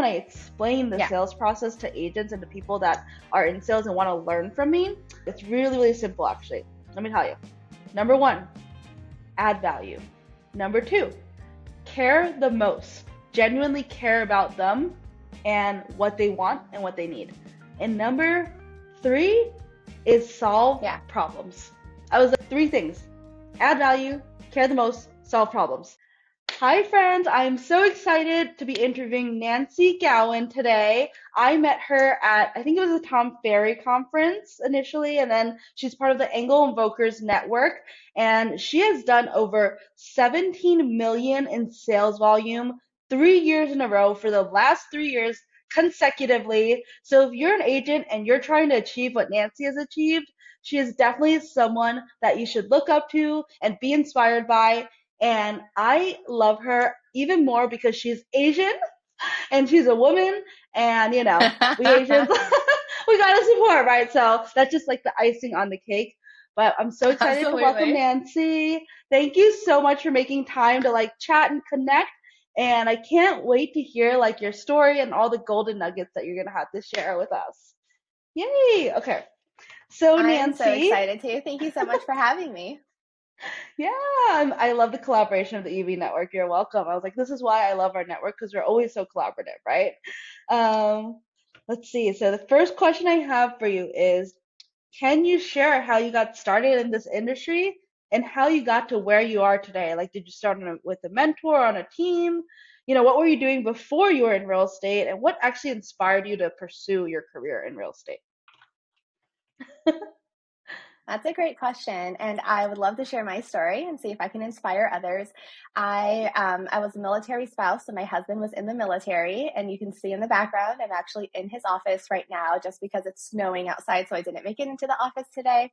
when I explain the sales process to agents and to people that are in sales and want to learn from me, it's really, really simple actually. Let me tell you. Number one, add value. Number two, care the most. Genuinely care about them and what they want and what they need. And number three is solve problems. I was like, three things. Add value, care the most, solve problems. Hi friends, I'm so excited to be interviewing Nancy Gowan today. I met her at, I think it was a Tom Ferry conference initially, and then she's part of the Angle Invokers network, and she has done over 17 million in sales volume 3 years in a row for the last 3 years consecutively. So if you're an agent and you're trying to achieve what Nancy has achieved, she is definitely someone that you should look up to and be inspired by. And I love her even more because she's Asian and she's a woman, and we Asians, we gotta support, right? So that's just like the icing on the cake. But I'm so excited to welcome Nancy. Thank you so much for making time to like chat and connect. And I can't wait to hear like your story and all the golden nuggets that you're gonna have to share with us. Yay! Okay. So Nancy, I'm so excited too. Thank you so much for having me. Yeah, I love the collaboration of the EV network. You're welcome. I was like, this is why I love our network because we're always so collaborative, right? Um, let's see. So the first question I have for you is, can you share how you got started in this industry and how you got to where you are today? Like, did you start with a mentor on a team? What were you doing before you were in real estate, and what actually inspired you to pursue your career in real estate? That's a great question, and I would love to share my story and see if I can inspire others. I was a military spouse, so my husband was in the military, and you can see in the background, I'm actually in his office right now just because it's snowing outside, so I didn't make it into the office today.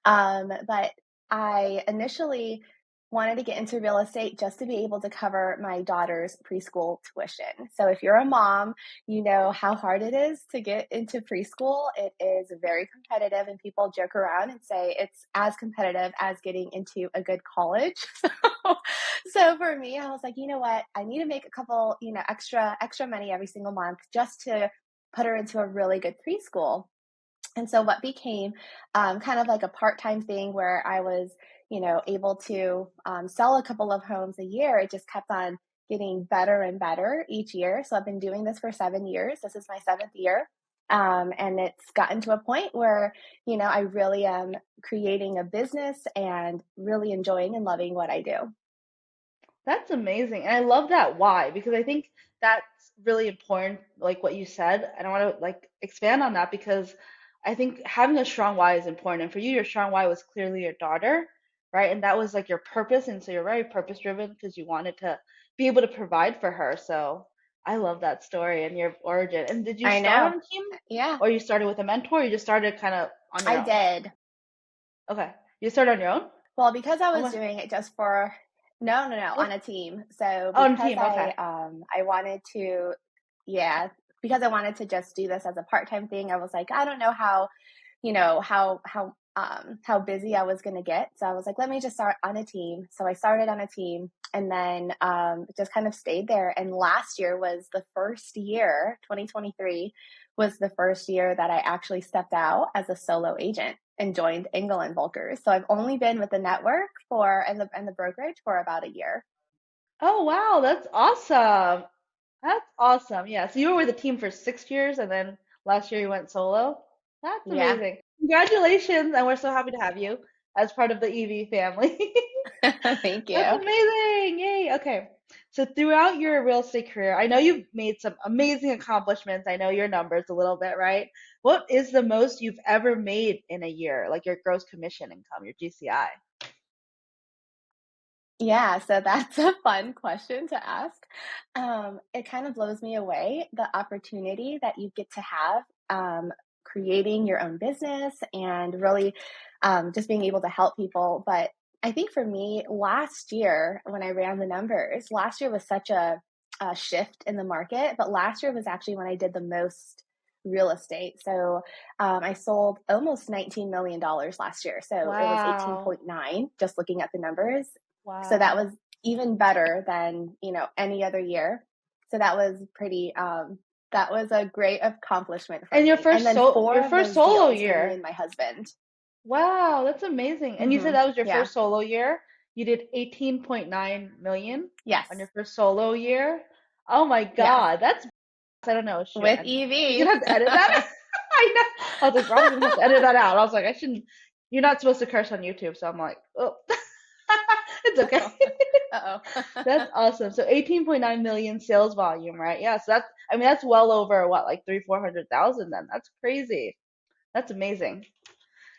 But I initially wanted to get into real estate just to be able to cover my daughter's preschool tuition. So if you're a mom, you know how hard it is to get into preschool. It is very competitive, and people joke around and say it's as competitive as getting into a good college. So for me, I was like, you know what? I need to make a couple, extra money every single month just to put her into a really good preschool. And so what became kind of like a part-time thing where I was, able to sell a couple of homes a year, it just kept on getting better and better each year. So I've been doing this for 7 years. This is my 7th year. And it's gotten to a point where, I really am creating a business and really enjoying and loving what I do. That's amazing. And I love that why, because I think that's really important, like what you said. And I want to like expand on that because I think having a strong why is important. And for you, your strong why was clearly your daughter, right? And that was like your purpose. And so you're very purpose driven because you wanted to be able to provide for her. So I love that story and your origin. And did you I start on know. a team Yeah, or you started with a mentor or you just started kind of on your I own? did. Okay. You started on your own? Well, because I Oh, was doing it just for no, what? on a team. So On a because team. Okay. I wanted to, yeah, because I wanted to just do this as a part-time thing, I was like, I don't know how, how busy I was going to get. So I was like, let me just start on a team. So I started on a team and then just kind of stayed there. And last year was the first year, 2023 was the first year that I actually stepped out as a solo agent and joined Engel and Volkers. So I've only been with the network and the brokerage for about a year. Oh, wow. That's awesome. That's awesome. Yeah. So you were with the team for 6 years and then last year you went solo. That's Yeah. amazing. Congratulations. And we're so happy to have you as part of the EV family. Thank That's you. amazing. Yay. Okay. So throughout your real estate career, I know you've made some amazing accomplishments. I know your numbers a little bit, right? What is the most you've ever made in a year, like your gross commission income, your GCI? Yeah, so that's a fun question to ask. It kind of blows me away the opportunity that you get to have creating your own business and really just being able to help people. But I think for me, last year, when I ran the numbers, last year was such a shift in the market, but last year was actually when I did the most real estate. So I sold almost $19 million last year. So it was Wow. 18.9, just looking at the numbers. So that Wow. was even better than, any other year. So that was that was a great accomplishment for And me. And then four your of first those solo deals were me year. and my husband. Wow, that's amazing. And you said that was your Yeah. first solo year? You did 18.9 million Yes. on your first solo year? Oh my Yes. God, that's I don't know, With Sharon. You're EVs. gonna have to edit that. I know. I was like, Rob's gonna have to edit that out. I was like, I shouldn't. You're not supposed to curse on YouTube, so I'm like, oh, it's okay. Uh-oh. That's awesome. So 18.9 million sales volume, right? Yeah. So that's, I mean, that's well over what, like 400,000 then. That's crazy. That's amazing.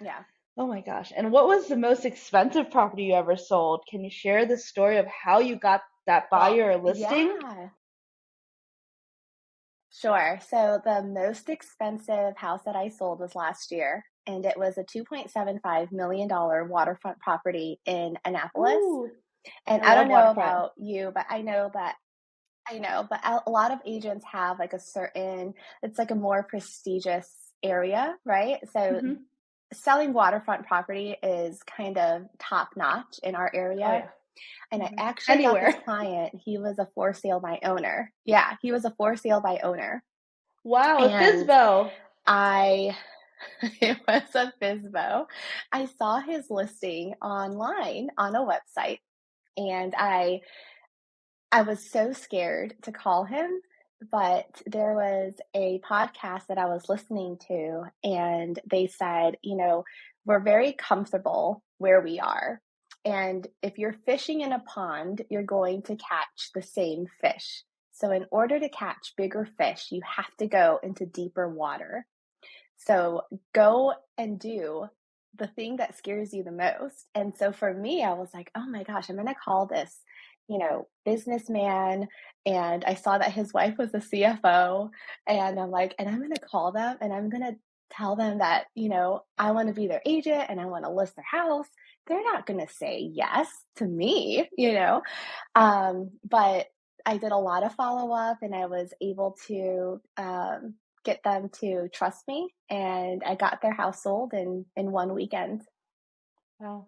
Yeah. Oh my gosh. And what was the most expensive property you ever sold? Can you share the story of how you got that buyer or listing? Yeah. Sure. So the most expensive house that I sold was last year, and it was a $2.75 million waterfront property in Annapolis. Ooh, And I I don't love know waterfront. about you, but I know, but a lot of agents have like a certain, it's like a more prestigious area, right? So Hmm. selling waterfront property is kind of top notch in our Oh area. yeah. And I Hmm. actually got this Anywhere. client. He was a for sale by owner. Yeah, he was a for sale by owner. Wow, a And Fizbo. I, it was a FISBO. I saw his listing online on a website, and I was so scared to call him, but there was a podcast that I was listening to, and they said, we're very comfortable where we are. And if you're fishing in a pond, you're going to catch the same fish. So, in order to catch bigger fish, you have to go into deeper water. So go and do the thing that scares you the most. And so for me, I was like, oh my gosh, I'm going to call this, businessman. And I saw that his wife was a CFO. And I'm like, and I'm going to call them and I'm going to tell them that, I want to be their agent and I want to list their house. They're not going to say yes to me, but I did a lot of follow up and I was able to get them to trust me, and I got their house sold in one weekend. Wow.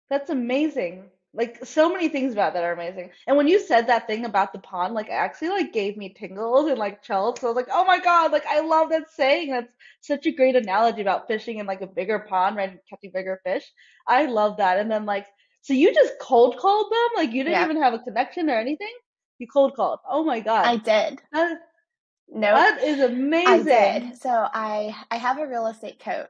That's amazing. Like so many things about that are amazing. And when you said that thing about the pond, like it actually like gave me tingles and like chills. So I was like, oh my God, like I love that saying. That's such a great analogy about fishing in like a bigger pond, right? And catching bigger fish. I love that. And then like, so you just cold called them? Like you didn't Yeah, even have a connection or anything? You cold called. Oh my God. I did. That Nope, that is I did. amazing. So I have a real estate coach.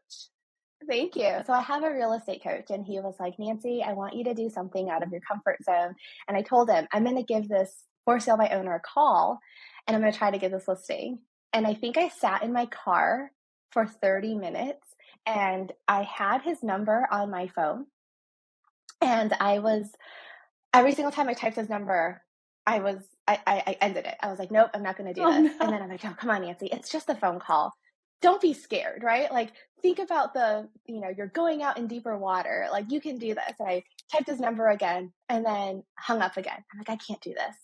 Thank you. So I have a real estate coach, and he was like, Nancy, I want you to do something out of your comfort zone. And I told him, I'm going to give this for sale by owner a call, and I'm going to try to get this listing. And I think I sat in my car for 30 minutes, and I had his number on my phone. And every single time I typed his number, I ended it. I was like, nope, I'm not going to do Oh this. And no. then I'm like, oh, come on, Nancy, it's just a phone call. Don't be scared, right? Like, think about you're going out in deeper water. Like, you can do this. And I typed his number again and then hung up again. I'm like, I can't do this.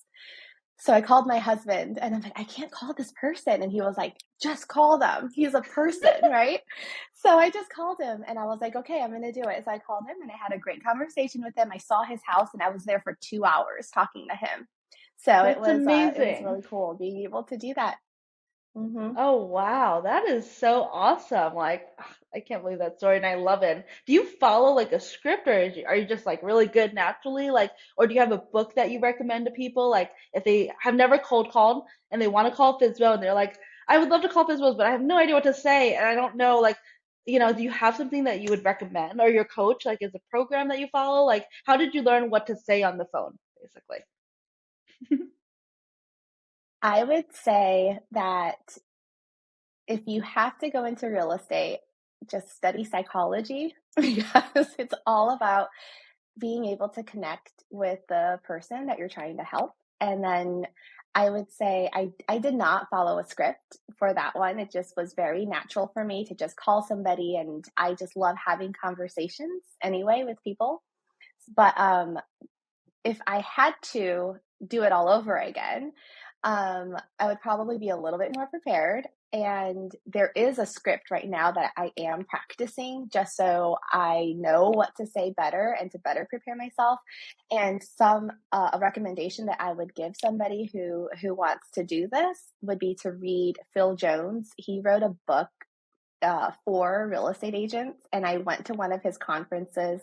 So I called my husband and I'm like, I can't call this person. And he was like, just call them. He's a person, right? So I just called him and I was like, okay, I'm going to do it. So I called him and I had a great conversation with him. I saw his house and I was there for 2 hours talking to him. So That's it was amazing. really cool being able to do that. Hmm. Oh wow, that is so awesome. Like I can't believe that story and I love it. Do you follow like a script or are you just like really good naturally? Like or do you have a book that you recommend to people? Like if they have never cold called and they want to call Fizbo and they're like, I would love to call Fizbo's, but I have no idea what to say and I don't know like do you have something that you would recommend or your coach like is a program that you follow? Like how did you learn what to say on the phone, basically? I would say that if you have to go into real estate, just study psychology because it's all about being able to connect with the person that you're trying to help. And then I would say I did not follow a script for that one. It just was very natural for me to just call somebody, and I just love having conversations anyway with people. But if I had to do it all over again, I would probably be a little bit more prepared. And there is a script right now that I am practicing just so I know what to say better and to better prepare myself. And a recommendation that I would give somebody who wants to do this would be to read Phil Jones. He wrote a book for real estate agents, and I went to one of his conferences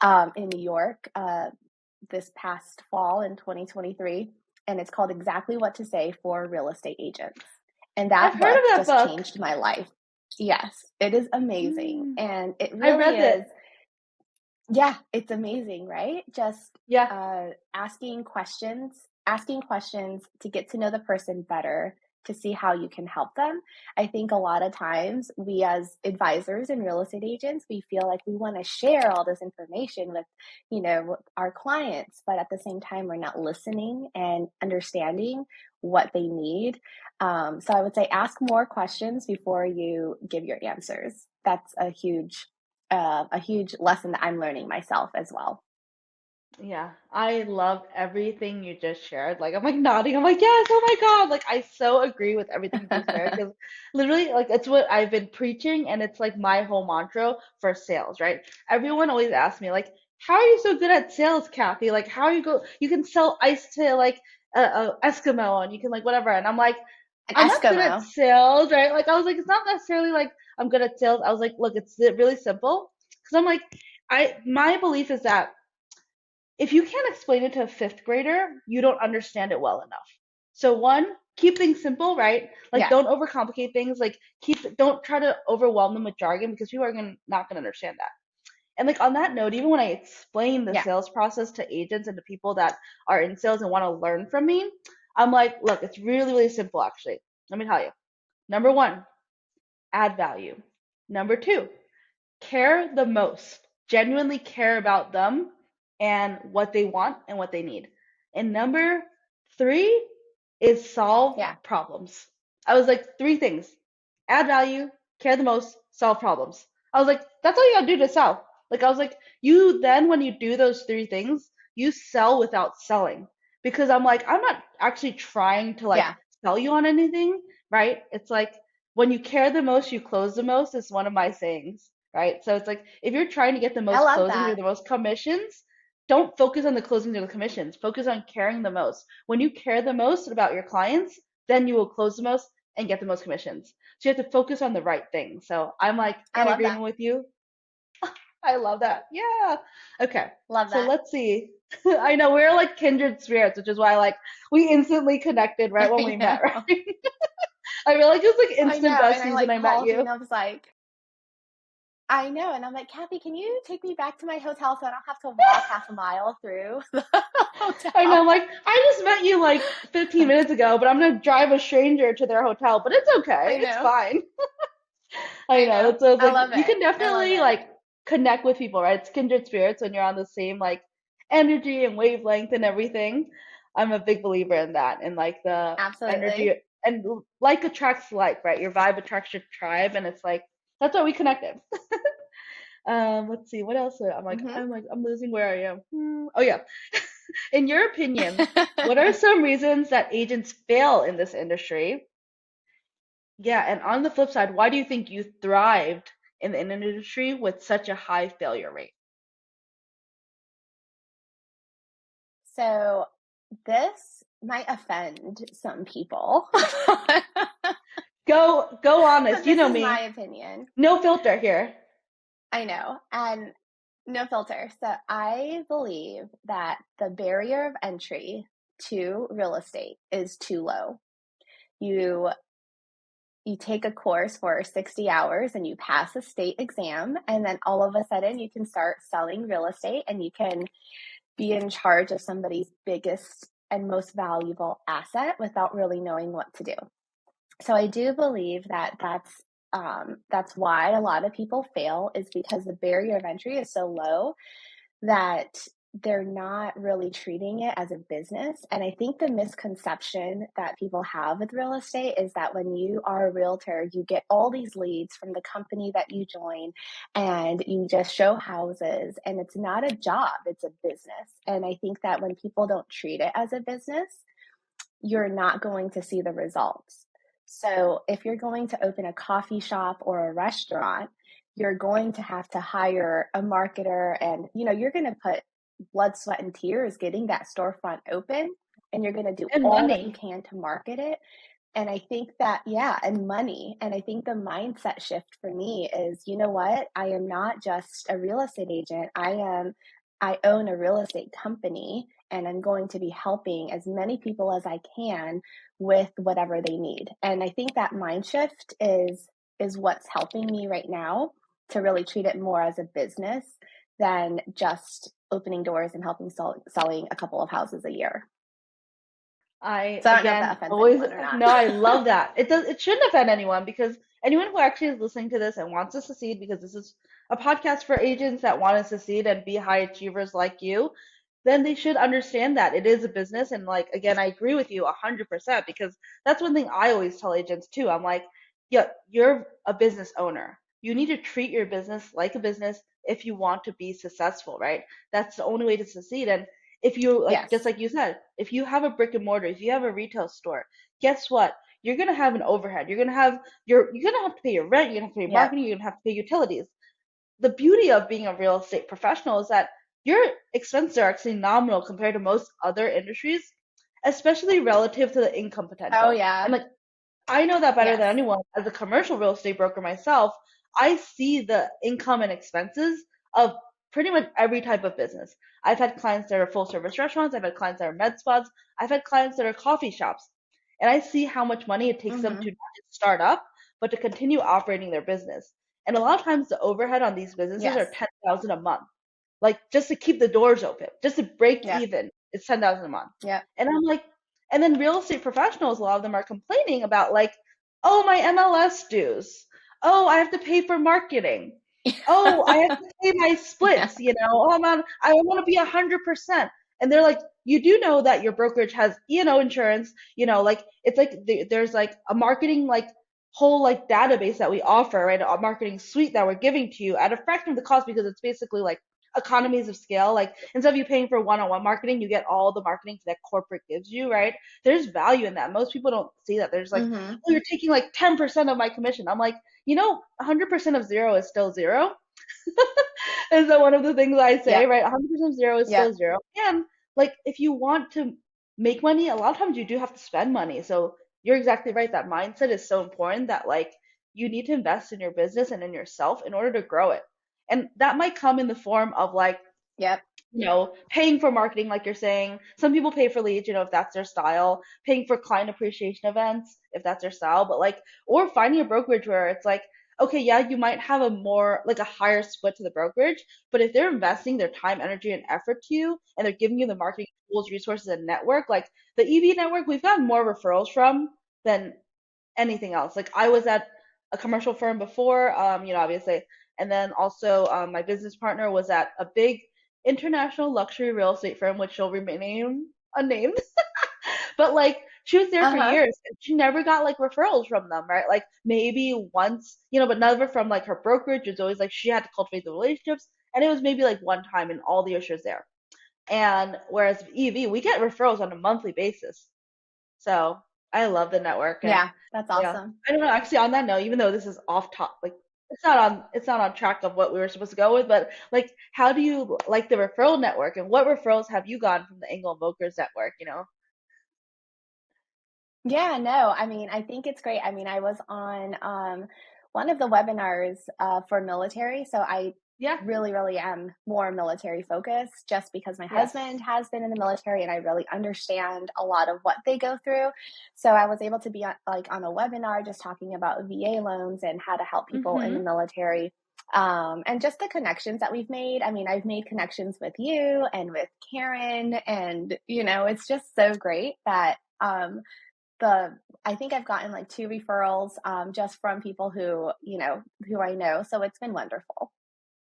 in New York this past fall in 2023, and it's called Exactly What to Say for Real Estate Agents. And I've that heard book of that just book. changed my life. Yes, it is amazing. And it I really read is. it. Yeah, it's amazing, right? Just Yeah. asking questions to get to know the person better, to see how you can help them. I think a lot of times we as advisors and real estate agents, we feel like we want to share all this information with, our clients, but at the same time, we're not listening and understanding what they need. So I would say ask more questions before you give your answers. That's a huge lesson that I'm learning myself as well. Yeah, I love everything you just shared. Like, I'm like nodding. I'm like, yes, oh my God. Like, I so agree with everything you just shared because literally, like, it's what I've been preaching, and it's like my whole mantra for sales, right? Everyone always asks me, like, how are you so good at sales, Cathey? Like, how are you can sell ice to like a Eskimo and you can like whatever. And I'm like, An I'm not good at Eskimo. sales, right? Like, I was like, it's not necessarily like I'm good at sales. I was like, look, it's really simple because I'm like, my belief is that if you can't explain it to a fifth grader, you don't understand it well enough. So one, keep things simple, right? Like Yeah. don't overcomplicate things. Like don't try to overwhelm them with jargon because people are not gonna understand that. And like on that note, even when I explain the Yeah. sales process to agents and to people that are in sales and want to learn from me, I'm like, look, it's really, really simple actually. Let me tell you. Number one, add value. Number two, care the most, genuinely care about them and what they want and what they need. And number three is solve Yeah. problems. I was like, three things: add value, care the most, solve problems. I was like, that's all you gotta do to sell. Like, I was like, you then, when you do those three things, you sell without selling. Because I'm like, I'm not actually trying to like Yeah. sell you on anything, right? It's like, when you care the most, you close the most, is one of my sayings, right? So it's like if you're trying to get the I most love closings or that. the most commissions, don't focus on the closings or the commissions. Focus on caring the most. When you care the most about your clients, then you will close the most and get the most commissions. So you have to focus on the right thing. So I'm like I in love agreement that. with you. I love that. Yeah. Okay. Love So that. let's see. I know we're like kindred spirits, which is why like we instantly connected right when we met, I know. right? I feel like it was like I instant know. And I besties when like I met called you you. and I was like, I know. And I'm like, Cathey, can you take me back to my hotel so I don't have to walk half a mile through the I know, hotel? like, I just met you like 15 minutes ago, but I'm gonna drive a stranger to their hotel, but it's okay. I It's know. fine. I I know. know. That's what I was I like, love you it. can I love definitely it. like connect with people, right? It's kindred spirits when you're on the same like energy and wavelength and everything. I'm a big believer in that and like the energy Absolutely. and like attracts like, right? Your vibe attracts your tribe, and it's like that's why we connected. Let's see, what else? Hmm. I'm losing where I am. Oh yeah. In your opinion, what are some reasons that agents fail in this industry? Yeah, and on the flip side, why do you think you thrived in the industry with such a high failure rate? So this might offend some people, Go honest. but You this know is my me. opinion. No filter here. I know. And no filter. So I believe that the barrier of entry to real estate is too low. You you take a course for 60 hours and you pass a state exam, and then all of a sudden you can start selling real estate and you can be in charge of somebody's biggest and most valuable asset without really knowing what to do. So I do believe that that's why a lot of people fail, is because the barrier of entry is so low that they're not really treating it as a business. And I think the misconception that people have with real estate is that when you are a realtor, you get all these leads from the company that you join and you just show houses, and it's not a job, it's a business. And I think that when people don't treat it as a business, you're not going to see the results. So if you're going to open a coffee shop or a restaurant, you're going to have to hire a marketer, and you're going to put blood, sweat, and tears getting that storefront open, and you're going to do And all that you money. can to market it. And I think that, yeah, and money. And I think the mindset shift for me is, you know what? I am not just a real estate agent. I own a real estate company, and I'm going to be helping as many people as I can with whatever they need. And I think that mind shift is what's helping me right now to really treat it more as a business than just opening doors and helping selling a couple of houses a year. I So I don't know if that again offends always anyone or not. no, I love that. It shouldn't offend anyone because anyone who actually is listening to this and wants to succeed, because this is a podcast for agents that want to succeed and be high achievers like you, then they should understand that it is a business. And like again, I agree with you 100% because that's one thing I always tell agents too. I'm like, yeah, you're a business owner. You need to treat your business like a business if you want to be successful, right? That's the only way to succeed. And if you like, just Yes. like you said, if you have a brick and mortar, if you have a retail store, guess what? You're gonna have an overhead. You're gonna have to pay your rent. You're gonna have to pay Yep. marketing. You're gonna have to pay utilities. The beauty of being a real estate professional is that your expenses are actually nominal compared to most other industries, especially relative to the income Oh potential. And yeah. like I know that better Yes. than anyone. As a commercial real estate broker myself, I see the income and expenses of pretty much every type of business. I've had clients that are full service restaurants, I've had clients that are med spas, I've had clients that are coffee shops. And I see how much money it takes them to Mm-hmm. not just start up, but to continue operating their business. And a lot of times the overhead on these businesses Yes. are 10,000 a month, like just to keep the doors open, just to break Yep. even, it's 10,000 a month. Yep. And I'm like, and then real estate professionals, a lot of them are complaining about like, oh, my MLS dues. Oh, I have to pay for marketing. Oh, I have to pay my Yeah. splits, Oh, I want to be 100%. And they're like, you do know that your brokerage has E&O insurance, like it's like there's like a marketing like whole like database that we offer, right? A marketing suite that we're giving to you at a fraction of the cost because it's basically like economies of scale. Like instead of you paying for one-on-one marketing, you get all the marketing that corporate gives you, right? There's value in that. Most people don't see that. There's like, Mm-hmm. oh, you're taking like 10% of my commission. I'm like, 100% of zero is still zero. Is that one of the things I say, Yep. right? 100% of zero is Yep. still zero. And like, if you want to make money, a lot of times you do have to spend money. So you're exactly right. That mindset is so important that like you need to invest in your business and in yourself in order to grow it. And that might come in the form of like, Yep. paying for marketing, like you're saying. Some people pay for leads, if that's their style, paying for client appreciation events, if that's their style, but like, or finding a brokerage where it's like, okay, yeah, you might have a more, like a higher split to the brokerage, but if they're investing their time, energy, and effort to you, and they're giving you the marketing tools, resources, and network, like the EV network, we've gotten more referrals from than anything else. Like I was at a commercial firm before, obviously, and then also my business partner was at a big international luxury real estate firm, which shall remain unnamed. But like she was there for Uh-huh. years and she never got like referrals from them, right? Like maybe once, but never from like her brokerage. It was always like she had to cultivate the relationships, and it was maybe like one time in all the years she was there. And whereas EV, we get referrals on a monthly basis. So I love the network. And Yeah. That's yeah, awesome. I don't know. Actually, on that note, even though this is off top, like it's not on track of what we were supposed to go with, but like, how do you like the referral network, and what referrals have you gotten from the Engel and Volkers network? Yeah, no, I mean, I think it's great. I mean, I was on one of the webinars for military, so I Yeah. really, really am more military focused just because my Yes. husband has been in the military and I really understand a lot of what they go through. So I was able to be on a webinar just talking about VA loans and how to help people in the Mhm. military. And just the connections that we've made. I mean, I've made connections with you and with Karen, and it's just so great that the I think I've gotten like 2 referrals just from people who I know. So it's been wonderful.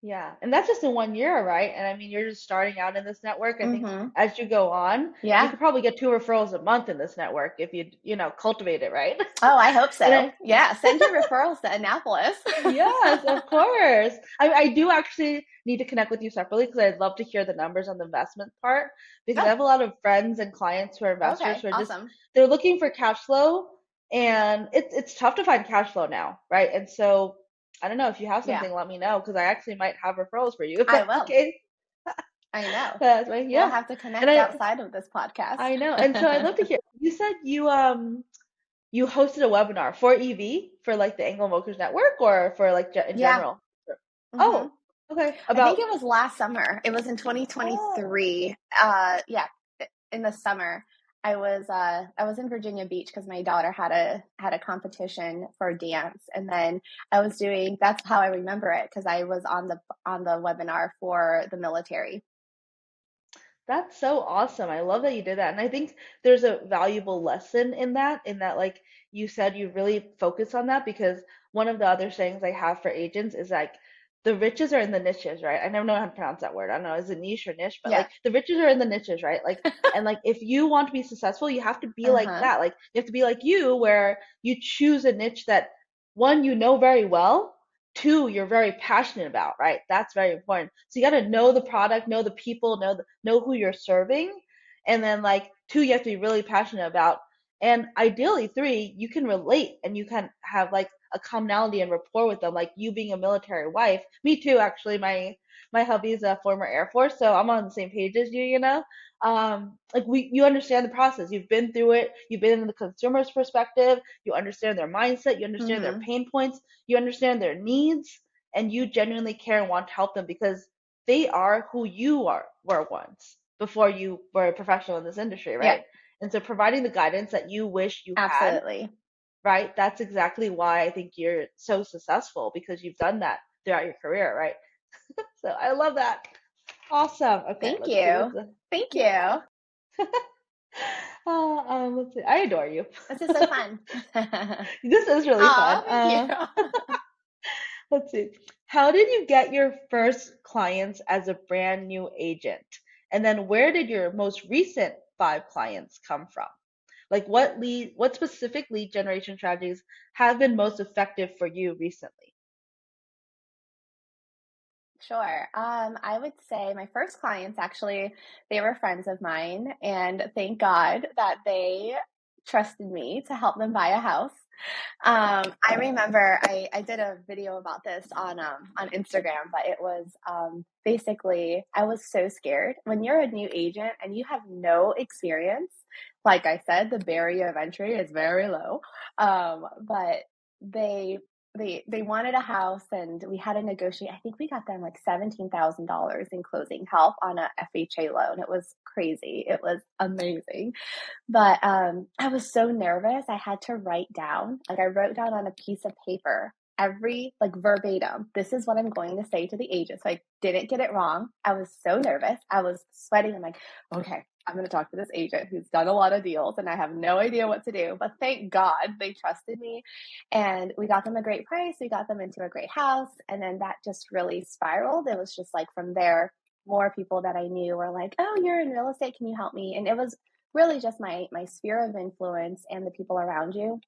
Yeah, and that's just in 1 year, right? And I mean, you're just starting out in this network. I think Mm-hmm. as you go on, you Yeah. could probably get 2 referrals a month in this network if you cultivate it, right? Oh, I hope And so. Yeah. Send your referrals to Annapolis. yes, of course. I do actually need to connect with you separately because I'd love to hear the numbers on the investment part because I Oh, have a lot of friends and clients who are investors okay. who are just Awesome. they're looking for cash flow and it's tough to find cash flow now, right? And so I don't know if you have Yeah, something, let me know because I actually might have referrals for you if I that's the will. case. I know. That's right, We'll yeah. have to And connect outside of this podcast. I know. And so I'd love to hear. You said you hosted a webinar for EV for like the Anglo Voters Network or for like in Yeah. general? Hmm. Oh, okay. I think About it was last summer. It was in oh, 2023. Yeah, in the summer. I was in Virginia Beach because my daughter had a competition for dance, and then I was doing. That's how I remember it because I was on the webinar for the military. that's so awesome. I love that you did that. And I think there's a valuable lesson in that like you said you really focus on that because one of the other sayings I have for agents is like the riches are in the niches, right? I never know how to pronounce that word. I don't know, is it niche or niche? But Yeah. like the riches are in the niches, right? Like and like if you want to be successful, you have to be Uh like huh. that. Like you have to be like you where you choose a niche that one you know very well, two you're very passionate about, right? That's very important. So you got to know the product, know the people, know who you're serving, and then like two you have to be really passionate about, and ideally three you can relate and you can have like a commonality and rapport with them, like you being a military wife. Me too, actually. My hubby is a former Air Force, so I'm on the same page as you. Like you understand the process, you've been through it, you've been in the consumer's perspective, you understand their mindset, you understand their Hmm. pain points, you understand their needs, and you genuinely care and want to help them because they are who you were once before you were a professional in this industry, Yeah. right? And so providing the guidance that you wish you had, Absolutely. right? That's exactly why I think you're so successful because you've done that throughout your career, right? So I love that. Awesome. Okay, Thank let's see. you. What's the Thank yeah. you. Let's see. I adore you. This is so fun. This is really fun. Aw, thank you. Let's see. How did you get your first clients as a brand new agent? And then where did your most recent 5 clients come from? Like what specific lead generation strategies have been most effective for you recently? Sure. I would say my first clients actually, they were friends of mine, and thank God that they trusted me to help them buy a house. I remember I did a video about this on Instagram, but it was basically I was so scared. When you're a new agent and you have no experience, like I said, the barrier of entry is very low. But they they wanted a house and we had to negotiate. I think we got them like $17,000 in closing help on a FHA loan. It was crazy. It was amazing. But, I was so nervous, I had to write down like, I wrote down on a piece of paper every like, verbatim, "This is what I'm going to say to the agent," so I didn't get it wrong. I was so nervous, I was sweating, I'm like, "Okay, I'm gonna talk to this agent who's done a lot of deals, and I have no idea what to do," but thank God they trusted me, and we got them a great price, we got them into a great house, and then that just really spiraled. It was just like from there, more people that I knew were like, "Oh, you're in real estate, can you help me?" And it was really just my sphere of influence and the people around you.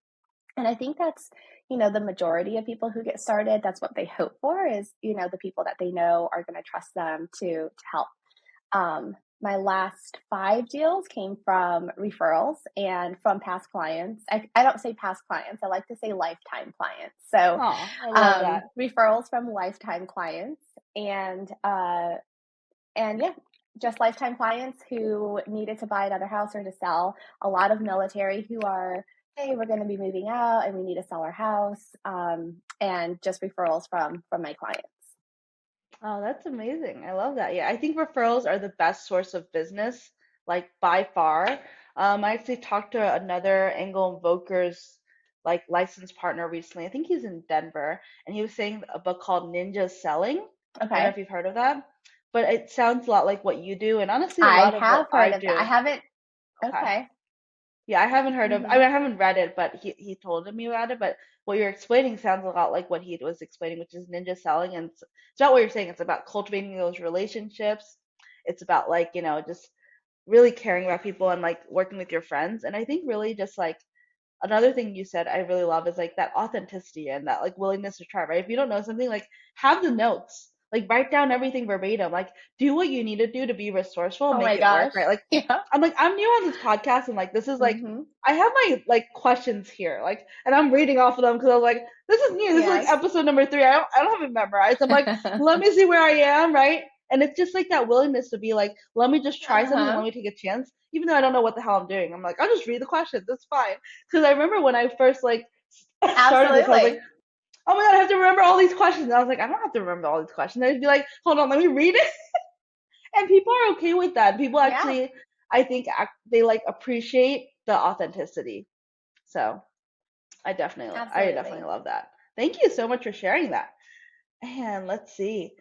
And I think that's, the majority of people who get started, that's what they hope for is, the people that they know are going to trust them to help. My last 5 deals came from referrals and from past clients. I don't say past clients, I like to say lifetime clients. So Oh, I love that. referrals from lifetime clients and yeah, just lifetime clients who needed to buy another house or to sell. A lot of military who are, hey, we're going to be moving out and we need to sell our house. And just referrals from my clients. Oh, that's amazing. I love that. Yeah, I think referrals are the best source of business, like by far. I actually talked to another Angle Invoker's like licensed partner recently. I think he's in Denver, and he was saying a book called Ninja Selling. I don't know Okay. if you've heard of that, but it sounds a lot like what you do, and honestly, a I lot of what have I heard of that. I do. haven't. Okay. Okay. Yeah, I haven't heard of. I Hmm. mean, I haven't read it, but he told me about it. But what you're explaining sounds a lot like what he was explaining, which is ninja selling, and it's not what you're saying. It's about cultivating those relationships. It's about like just really caring about people and like working with your friends. And I think really just like another thing you said I really love is like that authenticity and that like willingness to try, right? If you don't know something, like have the notes, like write down everything verbatim, like do what you need to do to be resourceful and Oh make my it work, gosh. right? Like Yeah. I'm new on this podcast and like this is like Hmm. I have my like questions here, like, and I'm reading off of them because I was like, this is new. This is like Yes. episode number 3. I don't have it memorized. I'm like, let me see where I am, right? And it's just like that willingness to be like, let me just try something, let Uh-huh. me take a chance, even though I don't know what the hell I'm doing. I'm like, I'll just read the questions. It's fine. Because I remember when I first like started this, I was like, Absolutely. oh my god, I have to remember all these questions. And I was like, I don't have to remember all these questions. I'd be like, hold on, let me read it. And people are okay with that. People Yeah, actually, I think, they like appreciate the authenticity. So I definitely absolutely. love that. Thank you so much for sharing that. And let's see.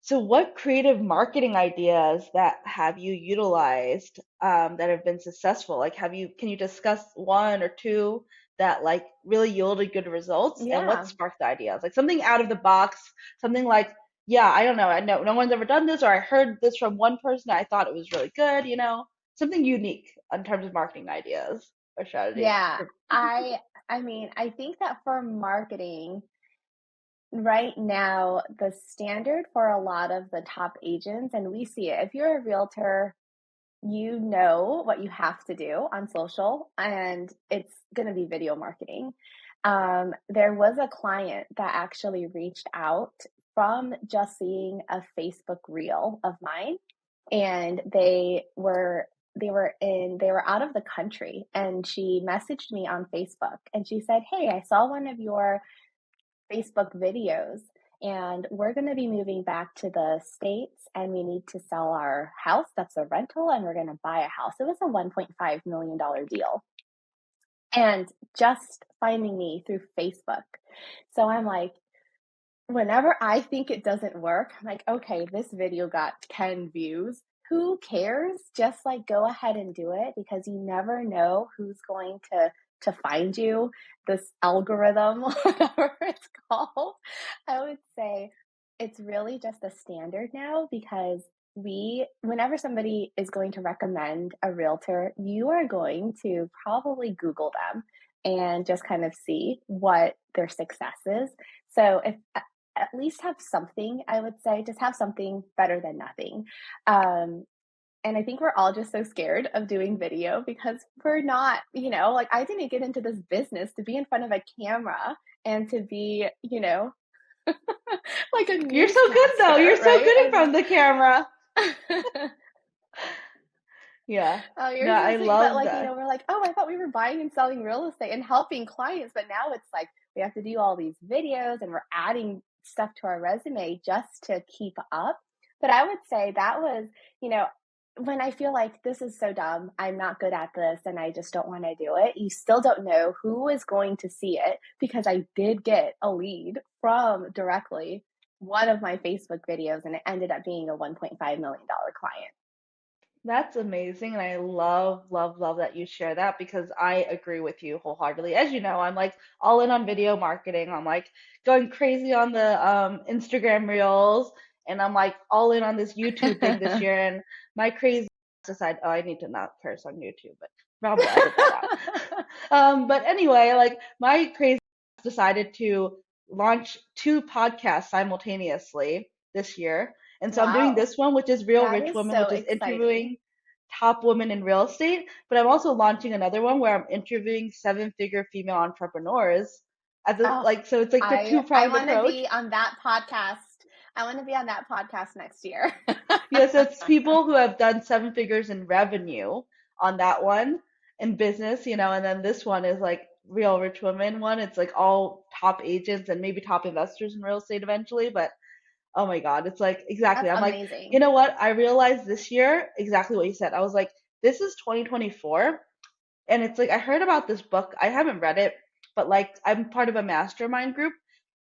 So, what creative marketing ideas that have you utilized that have been successful? Like, can you discuss one or two that like really yielded good results, and what Yeah. sparked the ideas? Like something out of the box, something like, yeah, I don't know, I know no one's ever done this, or I heard this from one person, I thought it was really good, something unique in terms of marketing ideas or strategy. Yeah. I mean, I think that for marketing right now, the standard for a lot of the top agents, and we see it, if you're a realtor, you know what you have to do on social, and it's going to be video marketing. There was a client that actually reached out from just seeing a Facebook reel of mine, and they were out of the country, and she messaged me on Facebook and she said, "Hey, I saw one of your Facebook videos, and we're going to be moving back to the States, and we need to sell our house that's a rental, and we're going to buy a house." It was a $1.5 million deal. And just finding me through Facebook. So I'm like, whenever I think it doesn't work, I'm like, okay, this video got 10 views. Who cares? Just like go ahead and do it, because you never know who's going to find you. This algorithm, whatever it's called. I would say it's really just a standard now, because whenever somebody is going to recommend a realtor, you are going to probably Google them and just kind of see what their success is. So if at least have something, I would say, just have something better than nothing. Um, and I think we're all just so scared of doing video because we're not, like I didn't get into this business to be in front of a camera and to be, like a You're so good though. You're newscaster, so right? good in front of the camera. Yeah. Oh, No, you're so I sweet. But love like, that. we're like, oh, I thought we were buying and selling real estate and helping clients, but now it's like we have to do all these videos and we're adding stuff to our resume just to keep up. But I would say that was, you know, when I feel like this is so dumb, I'm not good at this and I just don't want to do it, you still don't know who is going to see it, because I did get a lead from directly one of my Facebook videos and it ended up being a $1.5 million client. That's amazing. And I love, love, love that you share that because I agree with you wholeheartedly. As you know, I'm like all in on video marketing. I'm like going crazy on the Instagram reels and I'm like all in on this YouTube thing this year. And my crazy decided, oh, I need to not curse on YouTube, but Rob will edit that out. But anyway, like my crazy decided to launch 2 podcasts simultaneously this year. And so I'm doing Wow. this one, which is Real That Rich is Woman, so which is exciting. interviewing top women in real estate. But I'm also launching another one where I'm interviewing 7-figure female entrepreneurs. Oh, So it's like the I two-pronged want to approach. be on that podcast. I want to be on that podcast next year. Yes, it's people who have done 7 figures in revenue on that one in business, and then this one is like Real Rich Women one. It's like all top agents and maybe top investors in real estate eventually, but oh my God, it's like exactly. That's I'm like, you amazing. know what? I realized this year exactly what you said. I was like, this is 2024, and it's like I heard about this book. I haven't read it, but like I'm part of a mastermind group,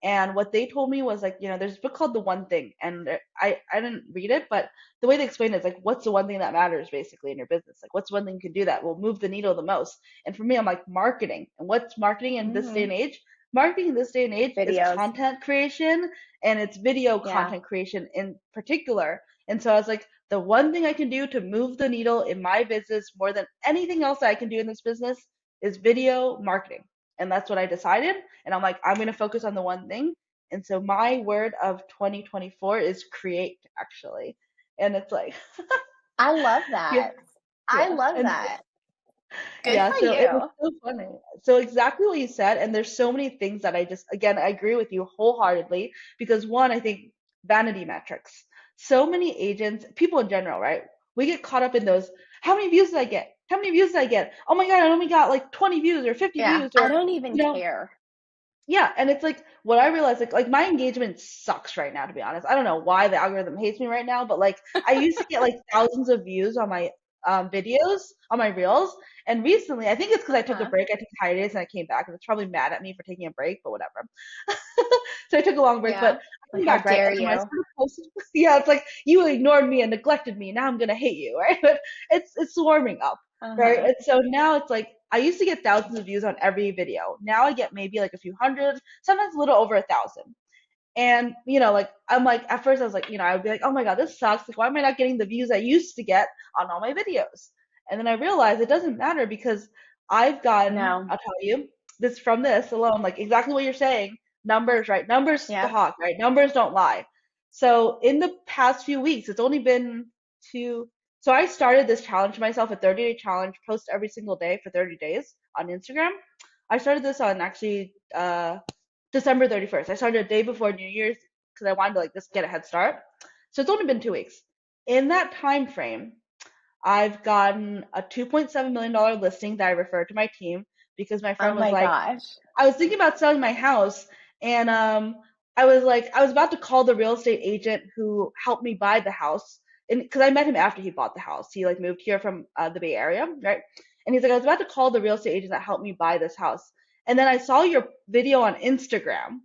And what they told me was like, there's a book called The One Thing, and I didn't read it, but the way they explain it is like, what's the one thing that matters basically in your business? Like, what's one thing you can do that will move the needle the most? And for me, I'm like, marketing. And what's marketing in this day Mm-hmm. and age? Marketing in this day and age is Videos. content creation, and it's video Yeah. content creation in particular. And so I was like, the one thing I can do to move the needle in my business more than anything else that I can do in this business is video marketing. And that's what I decided. And I'm like, I'm going to focus on the one thing. And so my word of 2024 is create, actually. And it's like, I love yeah, that. I yeah. love And that. Good yeah, for so it was you. so funny. So exactly what you said, and there's so many things that again, I agree with you wholeheartedly because one, I think vanity metrics. So many agents, people in general, right? We get caught up in those. How many views did I get? How many views did I get? Oh my God, I only got like 20 views or 50 Yeah. views I or, don't even you know, care. yeah, and it's like what I realized, like my engagement sucks right now, to be honest. I don't know why the algorithm hates me right now, but like I used to get like thousands of views on my videos, on my reels, and recently, I think it's because I took a Uh-huh. break. I took hiatus and I came back, and it's probably mad at me for taking a break, but whatever. So I took a long break, but Yeah. I Like, came how back, right? dare And then when I you? started posting, yeah, it's like you ignored me and neglected me. Now I'm gonna hate you, right? But it's warming up, right? Uh-huh. And so now it's like I used to get thousands of views on every video. Now I get maybe like a few hundred, sometimes a little over 1,000. And like I'm like at first I was like, I would be like, oh my God, this sucks. Like, why am I not getting the views I used to get on all my videos? And then I realized it doesn't matter because I've gotten, No. I'll tell you, this from this alone, like exactly what you're saying, numbers, right? Numbers Yep. talk, right? Numbers don't lie. So in the past few weeks, it's only been two. So I started this challenge to myself, a 30-day challenge, post every single day for 30 days on Instagram. I started this on actually December 31st. I started a day before New Year's because I wanted to like just get a head start. So it's only been 2 weeks. In that time frame, I've gotten a $2.7 million listing that I referred to my team because my Oh friend was my like, gosh. I was thinking about selling my house, and I was about to call the real estate agent who helped me buy the house, and because I met him after he bought the house. He like moved here from the Bay Area, right? And he's like, I was about to call the real estate agent that helped me buy this house, and then I saw your video on Instagram,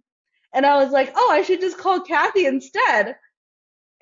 and I was like, oh, I should just call Cathey instead.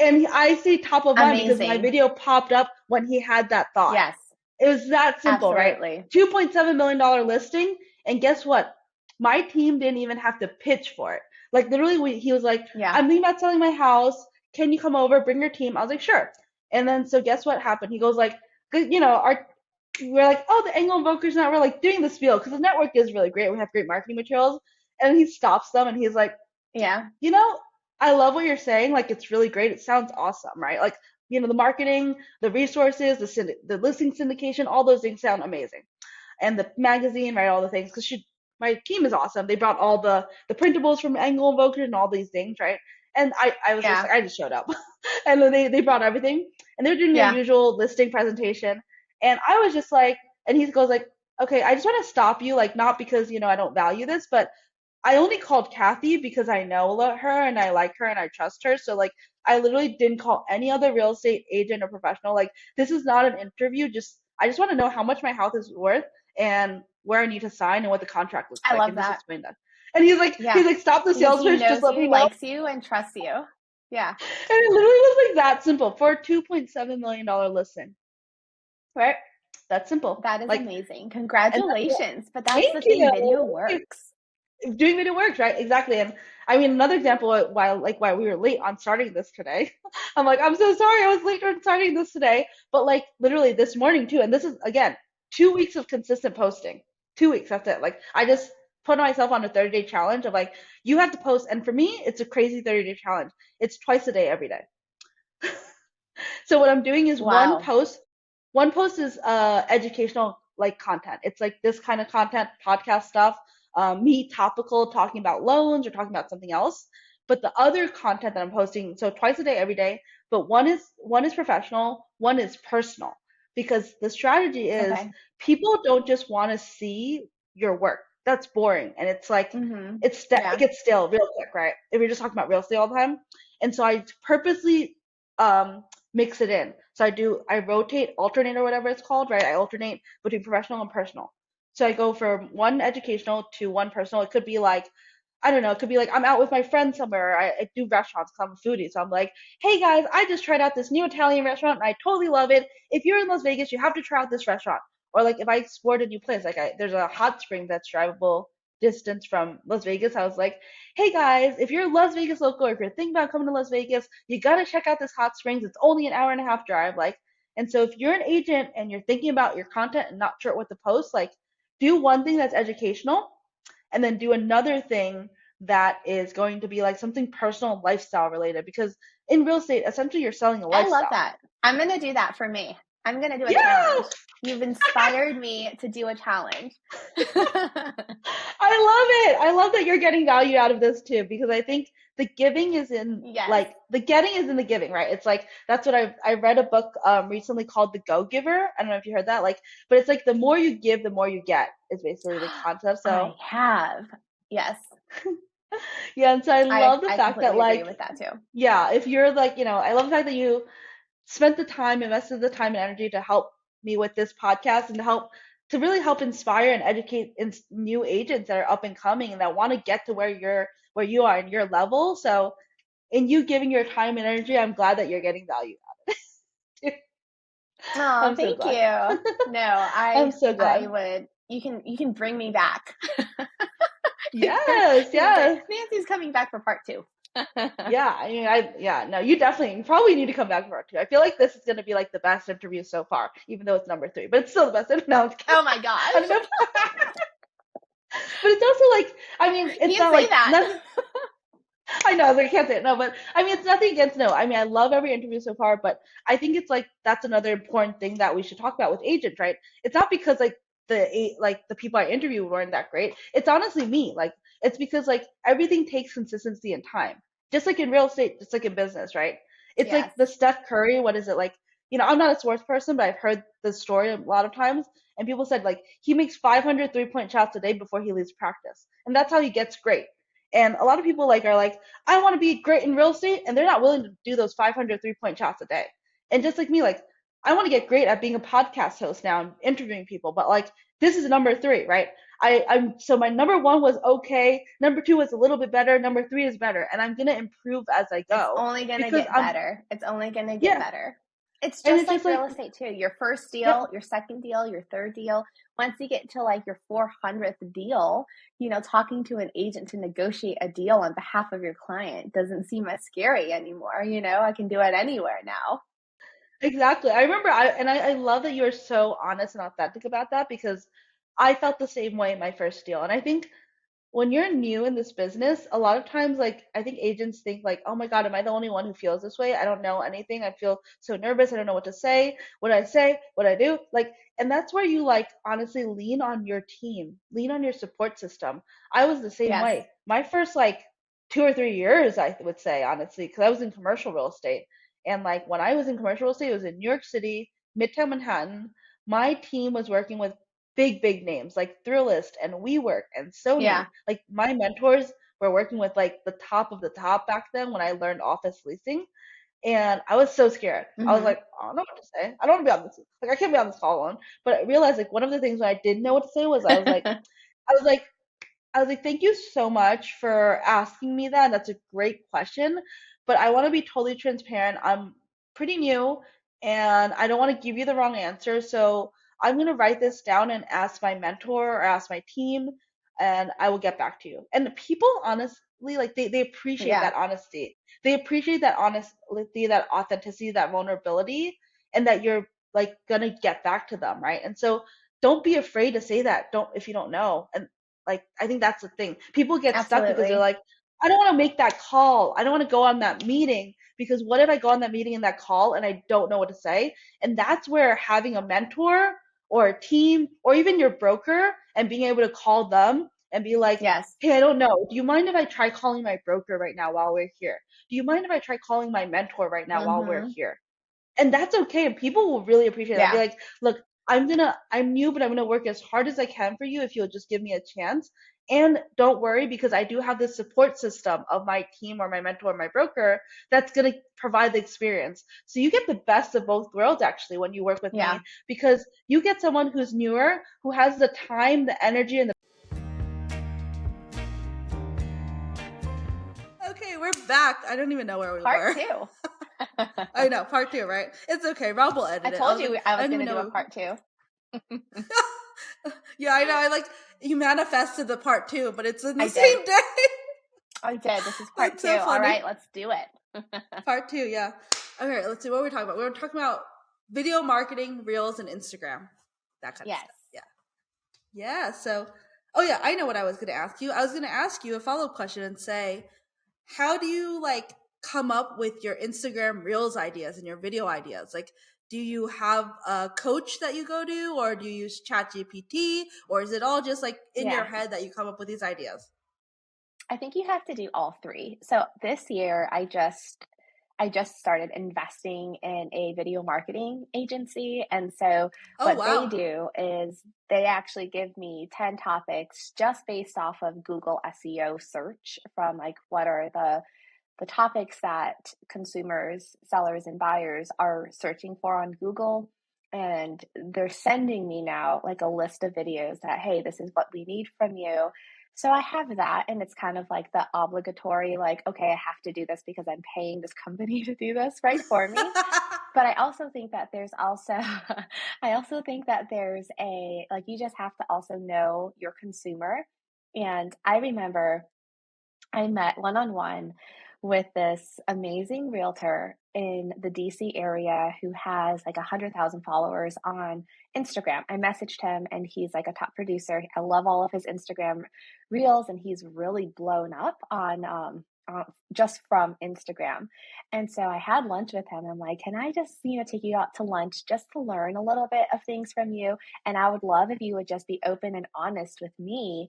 And I say top of mind because my Amazing. video popped up when he had that thought. Yes, It was that simple, right? absolutely. $2.7 million listing. And guess what? My team didn't even have to pitch for it. Like literally, he was like, Yeah. I'm thinking about selling my house. Can you come over, bring your team? I was like, sure. And then, so guess what happened? He goes like, we're like, oh, the Angle Invoker's not really like doing the spiel because the network is really great. We have great marketing materials. And he stops them and he's like, Yeah. you know, I love what you're saying. Like, it's really great. It sounds awesome, right? Like, the marketing, the resources, the listing syndication, all those things sound amazing. And the magazine, right? All the things. Because my team is awesome. They brought all the printables from Angle Invoker and all these things, right? And I was just Yeah. like, I just showed up. And then they brought everything. And they were doing their Yeah. usual listing presentation. And I was just like, and he goes like, okay, I just want to stop you, like, not because, I don't value this, but I only called Cathey because I know her and I like her and I trust her. So like I literally didn't call any other real estate agent or professional. Like this is not an interview. I just want to know how much my house is worth and where I need to sign and what the contract looks I like love and just that. explain that. And Yeah. he's like, stop the Because sales he pitch, just knows let me you, know. likes you, and trusts you. Yeah. And it literally was like that simple for a $2.7 million listing. Right? That's simple. That is Like amazing. and that's, Congratulations. But that's thank the thing, video you. works. Doing video works, right? Exactly. And I mean, another example why we were late on starting this today. I'm like, I'm so sorry I was late on starting this today. But like literally this morning too, and this is again 2 weeks of consistent posting. 2 weeks, that's it. Like I just put myself on a 30-day challenge of like, you have to post, and for me, it's a crazy 30-day challenge. It's twice a day every day. So what I'm doing is Wow. one post is educational like content. It's like this kind of content, podcast stuff, me topical talking about loans or talking about something else. But the other content that I'm posting, so twice a day, every day, but one is professional, one is personal. Because the strategy is Okay. people don't just want to see your work. That's boring. And it's like Mm-hmm. it Yeah. gets stale real quick, right? If you're just talking about real estate all the time. And so I purposely um mix it in. So I rotate, alternate or whatever it's called, right? I alternate between professional and personal. So I go from one educational to one personal. It could be like I don't know, it could be like I'm out with my friends somewhere. I do restaurants 'cause I'm a foodie. So I'm like, hey guys, I just tried out this new Italian restaurant and I totally love it. If you're in Las Vegas, you have to try out this restaurant. Or like if I explored a new place, like there's a hot spring that's drivable distance from Las Vegas. I was like, hey guys, if you're a Las Vegas local or if you're thinking about coming to Las Vegas, you gotta check out this hot springs. It's only an hour and a half drive. Like, and so if you're an agent and you're thinking about your content and not sure what to post, like do one thing that's educational and then do another thing that is going to be like something personal and lifestyle related because in real estate essentially you're selling a I love lifestyle. that. I'm going to do that for me. I'm going to do a Yeah. challenge. You've inspired me to do a challenge. I love that you're getting value out of this too because I think the giving is in Yes. like the getting is in the giving, right? It's like that's what I read a book recently called The Go Giver. I don't know if you heard that, like, but it's like the more you give, the more you get is basically the concept. So I have. Yes. yeah, and so I love the I fact that completely agree like with that too. yeah, if you're like, I love the fact that you spent the time, invested the time and energy to help me with this podcast and to really help inspire and educate new agents that are up and coming and that want to get to where you are in your level. So in you giving your time and energy, I'm glad that you're getting value out of it. Oh, I'm so thank glad. you. No, I'm so I glad. would, you can bring me back. Yes, You can say, yes. Nancy's coming back for part 2. Yeah, I mean, no, you probably need to come back for part 2. I feel like this is gonna be like the best interview so far, even though it's number 3, but it's still the best. No, I'm kidding. Oh my I don't gosh. know. But it's also like, I mean, it's Can't not say like that. nothing. I know, I can't say it. No, but I mean, it's nothing against no. I mean, I love every interview so far, but I think it's like that's another important thing that we should talk about with agents, right? It's not because like the people I interviewed weren't that great. It's honestly me. Like it's because like everything takes consistency and time. Just like in real estate, just like in business, right? It's Yes. like the Steph Curry. What is it like? I'm not a sports person, but I've heard the story a lot of times, and people said like he makes 500 3-point shots a day before he leaves practice, and that's how he gets great. And a lot of people like are like, I want to be great in real estate, and they're not willing to do those 500 3-point shots a day. And just like me, like I want to get great at being a podcast host now and interviewing people, but like this is number 3, right? I'm so my number 1 was okay, number 2 was a little bit better, number 3 is better, and I'm gonna improve as I It's go only going to because get I'm better. It's only going to get yeah, better. It's and just it's like just like real estate too. Your first yeah, deal, your second deal, your third deal. Once you get to like your 400th deal, talking to an agent to negotiate a deal on behalf of your client doesn't seem as scary anymore. I can do it anywhere now. exactly. I remember I love that you're so honest and authentic about that because I felt the same way in my first deal, and I think when you're new in this business, a lot of times, like, I think agents think, like, oh my God, am I the only one who feels this way? I don't know anything. I feel so nervous. I don't know what to say. What do I say? What do I do? Like, and that's where you, like, honestly lean on your team, lean on your support system. I was the same Yes. way. My first, like, 2 or 3 years, I would say, honestly, because I was in commercial real estate. And, like, when I was in commercial real estate, it was in New York City, Midtown Manhattan. My team was working with big names like Thrillist and WeWork and Yeah. Sony. Like my mentors were working with like the top of the top back then when I learned office leasing. And I was so scared. I was Mm-hmm. like, I don't know what to say. I don't want to be on this. Like I can't be on this call alone. But I realized like one of the things when I didn't know what to say was I was like, thank you so much for asking me that. That's a great question. But I want to be totally transparent. I'm pretty new and I don't want to give you the wrong answer. So I'm going to write this down and ask my mentor or ask my team, and I will get back to you. And people honestly, like, they appreciate Yeah. that honesty. They appreciate that honesty, that authenticity, that vulnerability, and that you're like going to get back to them, right? And so don't be afraid to say that. Don't, if you don't know. And like, I think that's the thing. People get stuck because they're Absolutely. like, I don't want to make that call. I don't want to go on that meeting because what if I go on that meeting and that call and I don't know what to say? And that's where having a mentor or a team or even your broker and being able to call them and be like, Yes. hey, I don't know. Do you mind if I try calling my broker right now while we're here? Do you mind if I try calling my mentor right now while we're Mm-hmm. here? And that's okay. And people will really appreciate that. Be Yeah. like, look, I'm new, but I'm gonna work as hard as I can for you if you'll just give me a chance. And don't worry because I do have this support system of my team or my mentor, my broker, that's gonna provide the experience. So you get the best of both worlds actually when you work with Yeah. me because you get someone who's newer, who has the time, the energy, and the Okay, we're back. I don't even know where we Part were. 2. I know, part 2, right? It's okay. Rob will edit I it. told you I I was don't going even to do a know. part 2. Yeah, I know. You manifested the part 2, but it's in the I same did. day. I did. This is part That's 2. so All funny. right, let's do it. Part 2, yeah. Okay, let's see what we're talking about. We were talking about video marketing, Reels, and Instagram. That kind of Yes. stuff. Yeah. Yeah. So, oh yeah, I know what I was going to ask you. I was going to ask you a follow-up question and say, how do you like come up with your Instagram Reels ideas and your video ideas? Like, do you have a coach that you go to, or do you use ChatGPT, or is it all just like in your Yeah. head that you come up with these ideas? I think you have to do all 3. So this year I just started investing in a video marketing agency. And so Oh, what they wow. do is they actually give me 10 topics just based off of Google SEO search from like what are the topics that consumers, sellers, and buyers are searching for on Google. And they're sending me now like a list of videos that, hey, this is what we need from you. So I have that, and it's kind of like the obligatory, like, okay, I have to do this because I'm paying this company to do this right for me. But I also think that there's also, I also think that there's a, like, you just have to also know your consumer. And I remember I met one on one with this amazing realtor in the DC area who has like 100,000 followers on Instagram. I messaged him and he's like a top producer. I love all of his Instagram reels and he's really blown up on just from Instagram. And so I had lunch with him. I'm like, can I just, take you out to lunch just to learn a little bit of things from you? And I would love if you would just be open and honest with me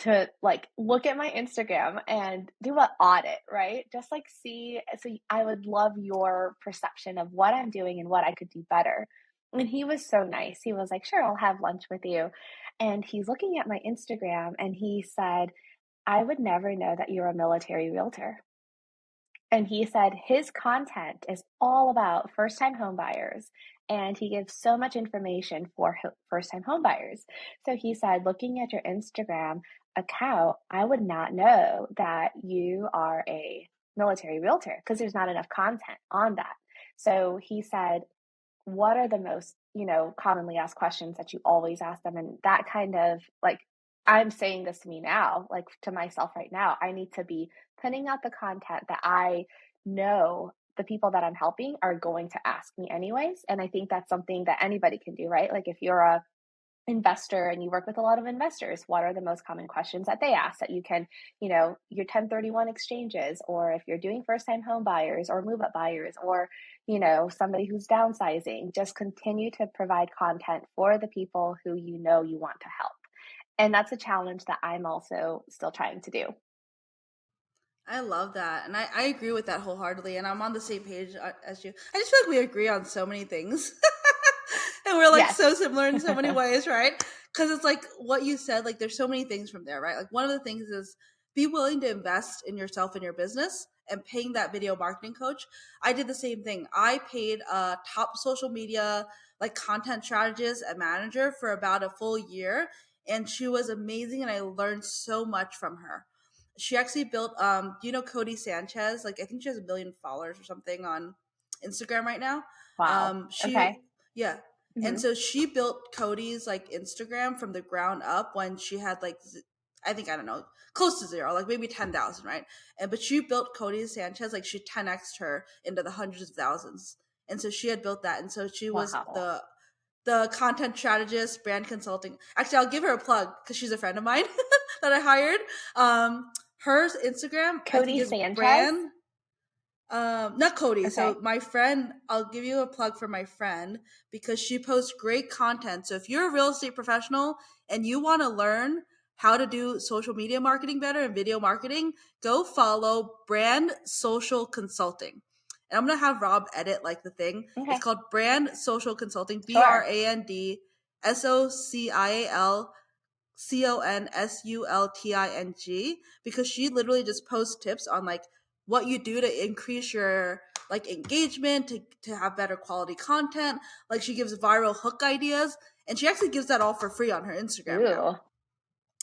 to like look at my Instagram and do an audit, right? Just like see, so I would love your perception of what I'm doing and what I could do better. And he was so nice. He was like, sure, I'll have lunch with you. And he's looking at my Instagram and he said, I would never know that you're a military realtor. And he said his content is all about first time home buyers. And he gives so much information for first time home buyers. So he said, looking at your Instagram account, I would not know that you are a military realtor because there's not enough content on that. So he said, what are the most, commonly asked questions that you always ask them? And that kind of like, I'm saying this to me now, like to myself right now, I need to be putting out the content that I know the people that I'm helping are going to ask me anyways. And I think that's something that anybody can do, right? Like if you're a investor and you work with a lot of investors, what are the most common questions that they ask that you can, your 1031 exchanges, or if you're doing first time home buyers or move up buyers, or, somebody who's downsizing, just continue to provide content for the people who you want to help. And that's a challenge that I'm also still trying to do. I love that. And I agree with that wholeheartedly. And I'm on the same page as you. I just feel like we agree on so many things. And we're like so similar in so many ways, right? Because it's like what you said, like there's so many things from there, right? Like one of the things is be willing to invest in yourself and your business and paying that video marketing coach. I did the same thing. I paid a top social media like content strategist and manager for about a full year. And she was amazing. And I learned so much from her. She actually built, Cody Sanchez? Like I think she has 1 million followers or something on Instagram right now. Wow. Okay. Yeah. And so she built Cody's like Instagram from the ground up when she had like, I don't know, close to 0, like maybe 10,000, right? But she built Cody Sanchez, like she 10x'd her into the hundreds of thousands. And so she had built that. And so she was the content strategist, brand consulting. Actually, I'll give her a plug because she's a friend of mine that I hired. Her Instagram, Cody I think is Sanchez? brand. Not Cody. Okay. So my friend, I'll give you a plug for my friend because she posts great content. So if you're a real estate professional and you want to learn how to do social media marketing better and video marketing, go follow Brand Social Consulting. And I'm going to have Rob edit like the thing. Okay. It's called Brand Social Consulting, Sure. BrandSocialConsulting, because she literally just posts tips on like what you do to increase your like engagement, to have better quality content. Like she gives viral hook ideas, and she actually gives that all for free on her Instagram now.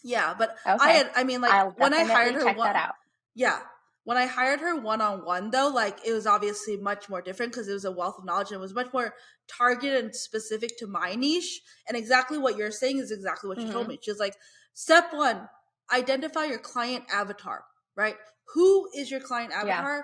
Yeah, but okay. when I I'll hired her, check that out. yeah, When I hired her one-on-one though, like it was obviously much more different because it was a wealth of knowledge and it was much more targeted and specific to my niche. And exactly what you're saying is exactly what she told me. She was like, step one, identify your client avatar, right? Who is your client avatar? Yeah.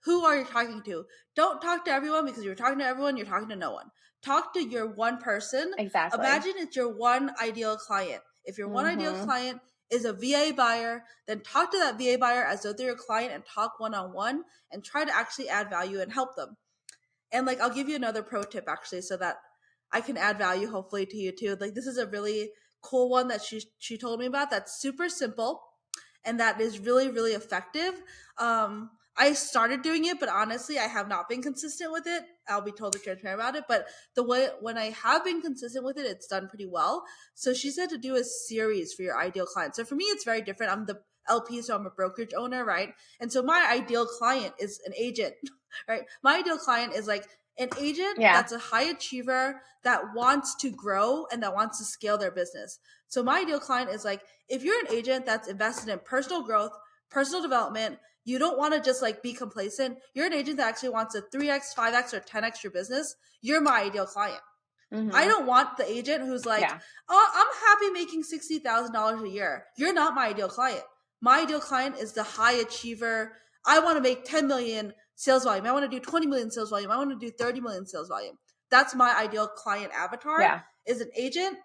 Who are you talking to? Don't talk to everyone because you're talking to everyone, you're talking to no one. Talk to your one person. Exactly. Imagine it's your one ideal client. If your one ideal client is a VA buyer, then talk to that VA buyer as though they're your client and talk one-on-one and try to actually add value and help them. And like, I'll give you another pro tip actually so that I can add value hopefully to you too. Like, this is a really cool one that she told me about that's super simple and that is really, really effective. I started doing it, but honestly, I have not been consistent with it. I'll be totally transparent about it. But the way when I have been consistent with it, it's done pretty well. So she said to do a series for your ideal client. So for me, it's very different. I'm the LP, so I'm a brokerage owner, right? And so my ideal client is an agent, right? My ideal client is like an agent that's a high achiever that wants to grow and that wants to scale their business. So my ideal client is like, if you're an agent that's invested in personal growth, personal development, you don't want to just like be complacent. You're an agent that actually wants to 3x, 5x, or 10x your business. You're my ideal client. I don't want the agent who's like, oh, I'm happy making $60,000 a year. You're not my ideal client. My ideal client is the high achiever. I want to make 10 million sales volume. I want to do 20 million sales volume. I want to do 30 million sales volume. That's my ideal client avatar. Is an agent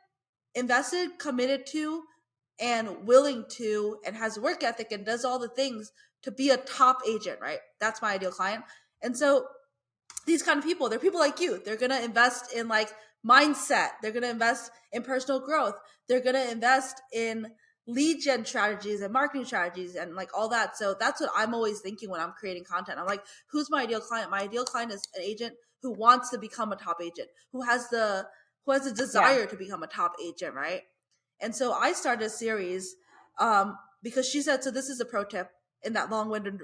invested, committed to, and willing to, and has work ethic and does all the things to be a top agent, right? That's my ideal client. And so these kind of people, they're people like you. They're going to invest in like mindset. They're going to invest in personal growth. They're going to invest in lead gen strategies and marketing strategies and like all that. So that's what I'm always thinking when I'm creating content. I'm like, who's my ideal client? My ideal client is an agent who wants to become a top agent, who has a desire to become a top agent, right? And so I started a series because she said, so this is a pro tip in that long-winded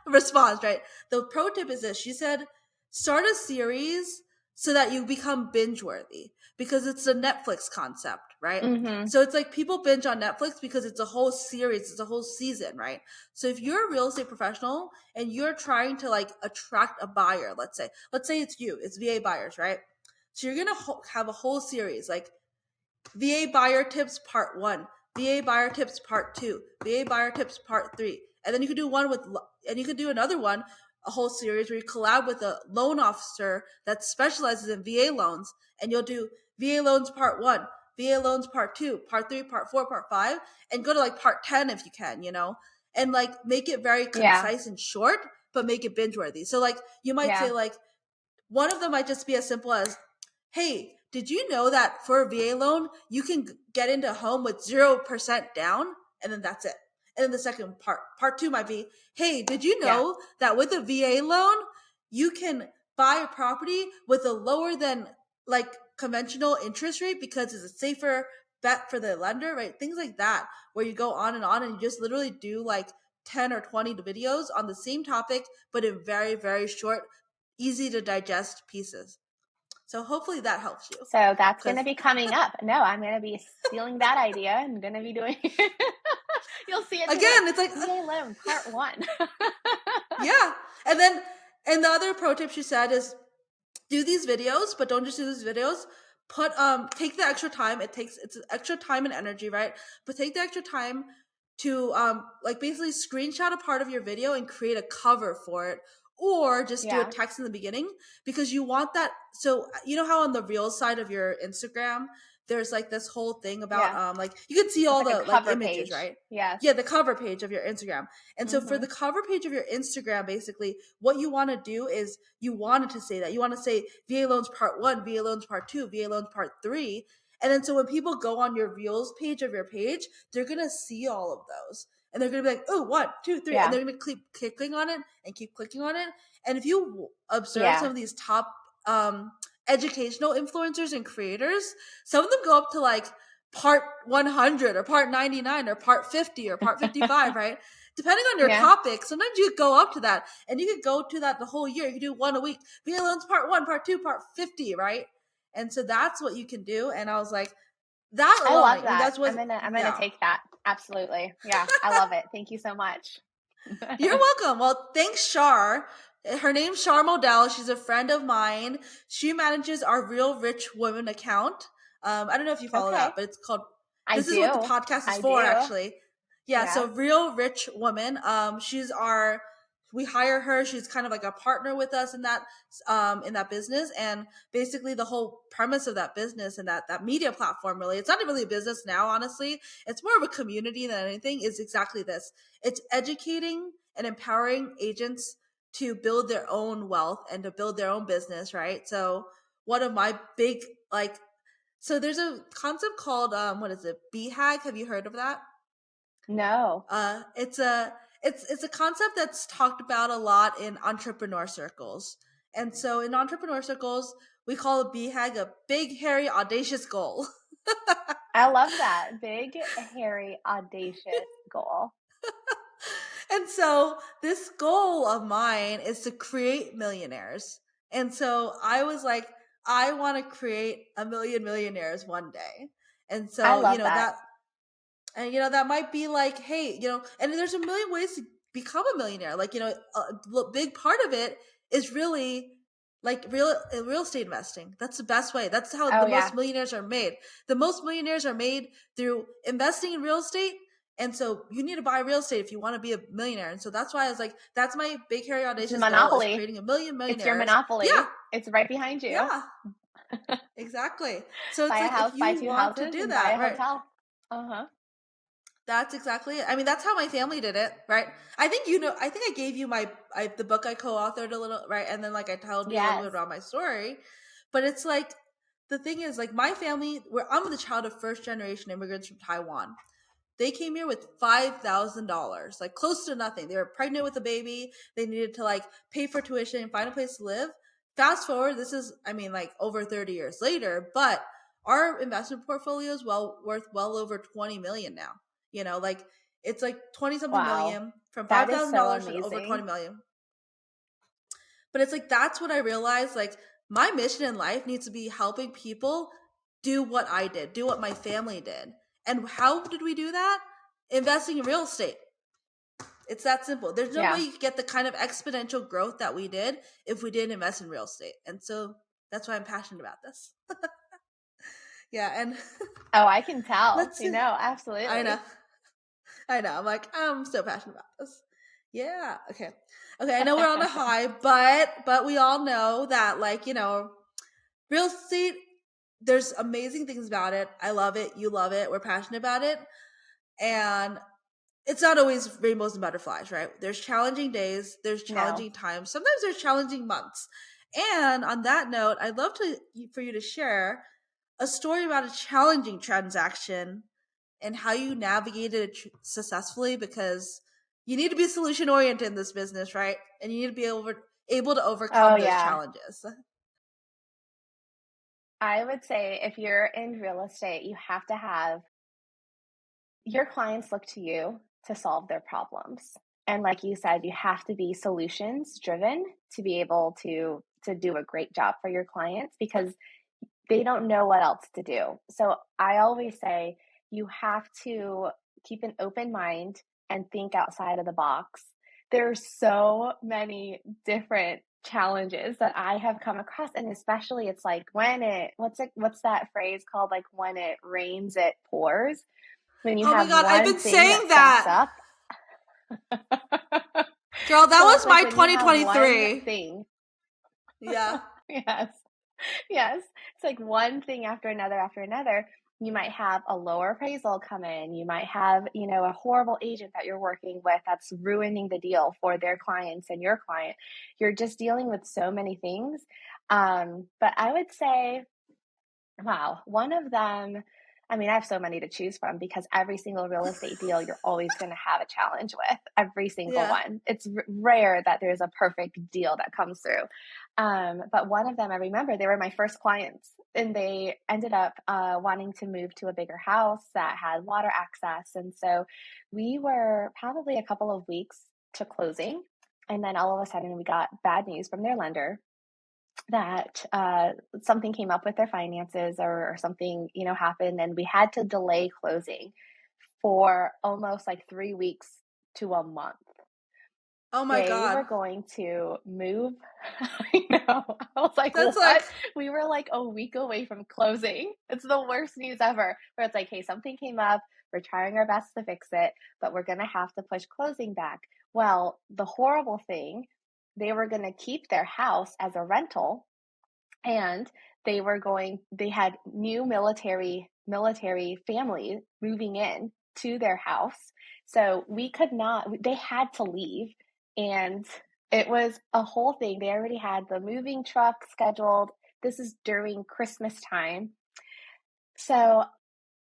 response, right? The pro tip is this. She said, start a series so that you become binge-worthy because it's a Netflix concept, right? So it's like people binge on Netflix because it's a whole series, it's a whole season, right? So if you're a real estate professional and you're trying to like attract a buyer, let's say it's you, it's VA buyers, right? So you're going to have a whole series like VA buyer tips part 1, VA buyer tips part 2, VA buyer tips part 3. And then you could do another one, a whole series where you collab with a loan officer that specializes in VA loans, and you'll do VA loans part 1, VA loans part 2, part 3, part 4, part 5, and go to like part 10 if you can, and like make it very concise and short, but make it binge worthy. So like you might say like one of them might just be as simple as, hey, did you know that for a VA loan, you can get into a home with 0% down? And then that's it. And then the second part 2 might be, hey, did you know that with a VA loan, you can buy a property with a lower than like conventional interest rate because it's a safer bet for the lender, right? Things like that, where you go on and you just literally do like 10 or 20 videos on the same topic, but in very, very short, easy to digest pieces. So hopefully that helps you. So that's going to be coming up. No, I'm going to be stealing that idea and going to be doing You'll see it today. Again. It's like VA loan part 1. Yeah. And the other pro tip she said is do these videos, but don't just do these videos. Take the extra time. It's extra time and energy, right? But take the extra time to like basically screenshot a part of your video and create a cover for it. Or just do a text in the beginning because you want that. So you know how on the Reels side of your Instagram, there's like this whole thing about like you can see all the like images, right? Yeah. Yeah, the cover page of your Instagram. And so for the cover page of your Instagram, basically what you want to do is you wanted to say that. You want to say VA loans part 1, VA loans part 2, VA loans part 3. And then so when people go on your Reels page of your page, they're going to see all of those. And they're going to be like, oh, 1, 2, 3. And they're going to keep clicking on it and keep clicking on it. And if you observe some of these top educational influencers and creators, some of them go up to like part 100 or part 99 or part 50 or part 55, right? Depending on your topic, sometimes you could go up to that. And you could go to that the whole year. You could do one a week. VA loans part 1, part 2, part 50, right? And so that's what you can do. And I was like, that alone, I love that. I'm gonna take that. Absolutely. Yeah, I love it. Thank you so much. You're welcome. Well, thanks, Shar. Her name's Shar Modell. She's a friend of mine. She manages our Real Rich Women account. I don't know if you follow Okay. that, but it's called. I This is do. what the podcast is I for, do. actually. Yeah. Yeah. So Real Rich Woman. She's our. We hire her. She's kind of like a partner with us in that business, and basically the whole premise of that business and that media platform. Really, it's not really a business now. Honestly, it's more of a community than anything. Is exactly this. It's educating and empowering agents to build their own wealth and to build their own business, right? So one of my big so there's a concept called what is it? BHAG. Have you heard of that? No. It's a concept that's talked about a lot in entrepreneur circles. And so in entrepreneur circles, we call a BHAG a big, hairy, audacious goal. I love that. Big, hairy, audacious goal. And so this goal of mine is to create millionaires. And so I was like, I want to create a million millionaires one day. And so, I love that. And that might be like, hey, and there's a million ways to become a millionaire. Like, a big part of it is really like real estate investing. That's the best way. That's how the most millionaires are made. The most millionaires are made through investing in real estate. And so you need to buy real estate if you want to be a millionaire. And so that's why I was like, that's my big, hairy, audacious goal, is creating a million millionaires. It's your monopoly. Yeah. It's right behind you. Yeah. Exactly. So buy it's like, a house, if buy you two want houses, to do and that, buy a right? hotel. Uh-huh. That's exactly it. I mean, that's how my family did it, right? I think I gave you the book I co-authored a little, right? And then like I told you a little bit about my story. But it's like, the thing is, like, my family, I'm the child of first generation immigrants from Taiwan. They came here with $5,000, like close to nothing. They were pregnant with a baby. They needed to like pay for tuition and find a place to live. Fast forward, this is, I mean, like over 30 years later, but our investment portfolio is worth well over 20 million now. Like it's like 20 something million from $5,000 to over 20 million. But it's like, that's what I realized. Like, my mission in life needs to be helping people do what I did, do what my family did. And how did we do that? Investing in real estate. It's that simple. There's no way you could get the kind of exponential growth that we did if we didn't invest in real estate. And so that's why I'm passionate about this. Yeah. And I can tell. Absolutely. I know. I'm like, I'm so passionate about this. Yeah. Okay. I know we're on a high, but we all know that, like, real estate, there's amazing things about it. I love it. You love it. We're passionate about it. And it's not always rainbows and butterflies, right? There's challenging days. There's challenging times. Sometimes there's challenging months. And on that note, I'd love for you to share a story about a challenging transaction and how you navigated it successfully, because you need to be solution oriented in this business, right? And you need to be able to overcome those challenges. I would say if you're in real estate, you have to have your clients look to you to solve their problems. And like you said, you have to be solutions driven to be able to do a great job for your clients, because they don't know what else to do. So I always say you have to keep an open mind and think outside of the box. There's so many different challenges that I have come across, and especially it's like what's that phrase called? Like, when it rains, it pours. When you have one I've been thing saying that. Girl, that was my like 2023 thing. Yeah. Yes. It's like one thing after another. You might have a lower appraisal come in. You might have, a horrible agent that you're working with that's ruining the deal for their clients and your client. You're just dealing with so many things. But I would say, wow, one of them, I mean, I have so many to choose from, because every single real estate deal you're always going to have a challenge with, every single one. It's rare that there's a perfect deal that comes through. But one of them, I remember, they were my first clients, and they ended up wanting to move to a bigger house that had water access. And so we were probably a couple of weeks to closing. And then all of a sudden we got bad news from their lender that something came up with their finances, or something, happened, and we had to delay closing for almost like 3 weeks to a month. Oh my They God. were going to move. I know. I was like, That's what? like, We were like a week away from closing. It's the worst news ever. Where it's like, hey, something came up. We're trying our best to fix it, but we're going to have to push closing back. Well, the horrible thing, they were going to keep their house as a rental, and they had new military family moving in to their house. So we could not, they had to leave. And it was a whole thing. They already had the moving truck scheduled. This is during Christmas time. So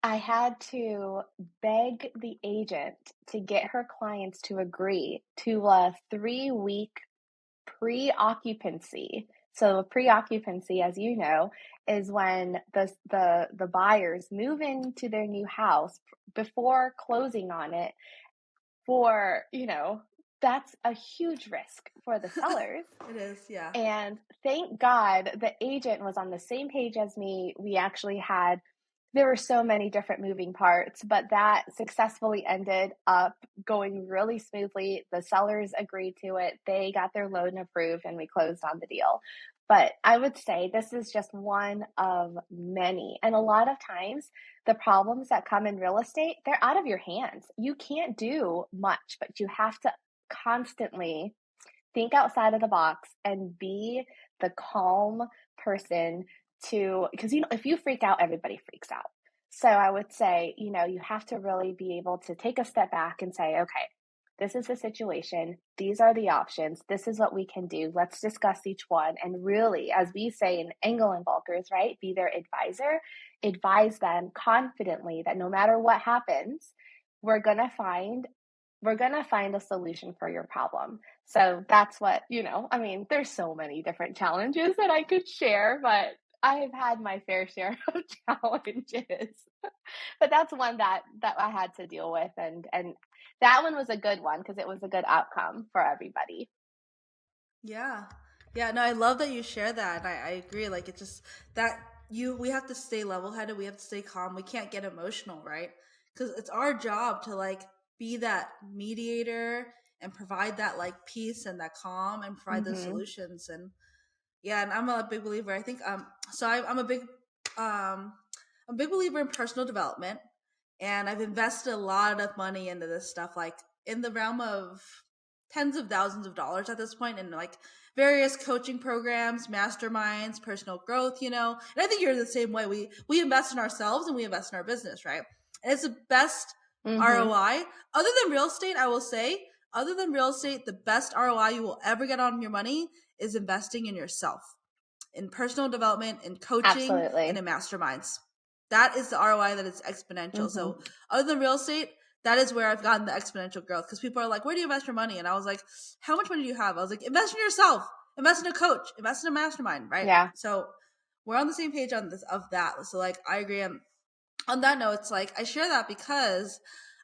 I had to beg the agent to get her clients to agree to a 3-week pre-occupancy. So pre-occupancy, as you know, is when the buyers move into their new house before closing on it. For, that's a huge risk for the sellers. it is, yeah. And thank God the agent was on the same page as me. There were so many different moving parts, but that successfully ended up going really smoothly. The sellers agreed to it. They got their loan approved and we closed on the deal. But I would say this is just one of many. And a lot of times, the problems that come in real estate, they're out of your hands. You can't do much, but you have to constantly think outside of the box and be the calm person because if you freak out, everybody freaks out. So I would say, you have to really be able to take a step back and say, okay, this is the situation. These are the options. This is what we can do. Let's discuss each one. And really, as we say in Engel and Volkers, right, be their advisor, advise them confidently that no matter what happens, we're going to find a solution for your problem. So that's what, there's so many different challenges that I could share, but I have had my fair share of challenges. But that's one that I had to deal with, and that one was a good one because it was a good outcome for everybody. Yeah. Yeah, no, I love that you share that. And I agree. Like, it's just that we have to stay level headed. We have to stay calm. We can't get emotional, right? Because it's our job to like be that mediator and provide that like peace and that calm and provide those solutions. And yeah, and I'm a big believer. I think so I'm a big believer in personal development, and I've invested a lot of money into this stuff, like in the realm of tens of thousands of dollars at this point, in like various coaching programs, masterminds, personal growth, And I think you're the same way. We invest in ourselves and we invest in our business, right? And it's the best ROI. Other than real estate, I will say, other than real estate, the best ROI you will ever get on your money is investing in yourself, in personal development, in coaching, Absolutely. and in masterminds. That is the ROI that is exponential. So other than real estate, that is where I've gotten the exponential growth, because people are like, where do you invest your money? And I was like, how much money do you have? I was like, invest in yourself, invest in a coach, invest in a mastermind, right? Yeah. So we're on the same page on this of that. So like, I agree. On that note, it's like, I share that because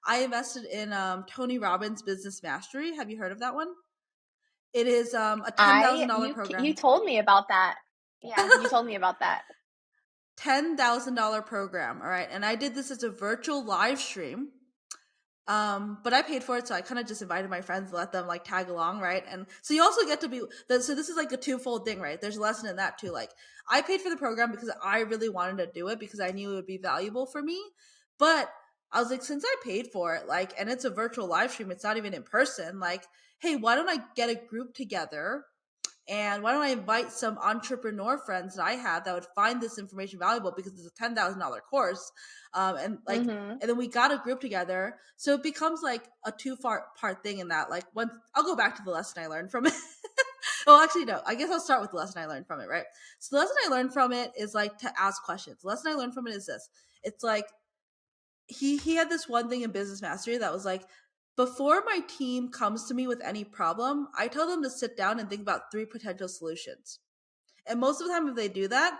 I invested in Tony Robbins' Business Mastery. Have you heard of that one? It is a $10,000 program. You told me about that. Yeah, you told me about that. $10,000 program. All right. And I did this as a virtual live stream. But I paid for it, so I kind of just invited my friends, let them like tag along, right? And so you also get to be so this is like a twofold thing, right? There's a lesson in that too. Like, I paid for the program because I really wanted to do it, because I knew it would be valuable for me. But I was like, since I paid for it, like, and it's a virtual live stream, it's not even in person, like, hey, why don't I get a group together? And why don't I invite some entrepreneur friends that I have that would find this information valuable, because it's a $10,000 course. And then we got a group together. So it becomes like a two-part thing in that. Like, once I'll go back to the lesson I learned from it. Well, actually, no, I guess I'll start with the lesson I learned from it, right? So the lesson I learned from it is like to ask questions. The lesson I learned from it is this. It's like, he had this one thing in Business Mastery that was like, before my team comes to me with any problem, I tell them to sit down and think about 3 potential solutions. And most of the time, if they do that,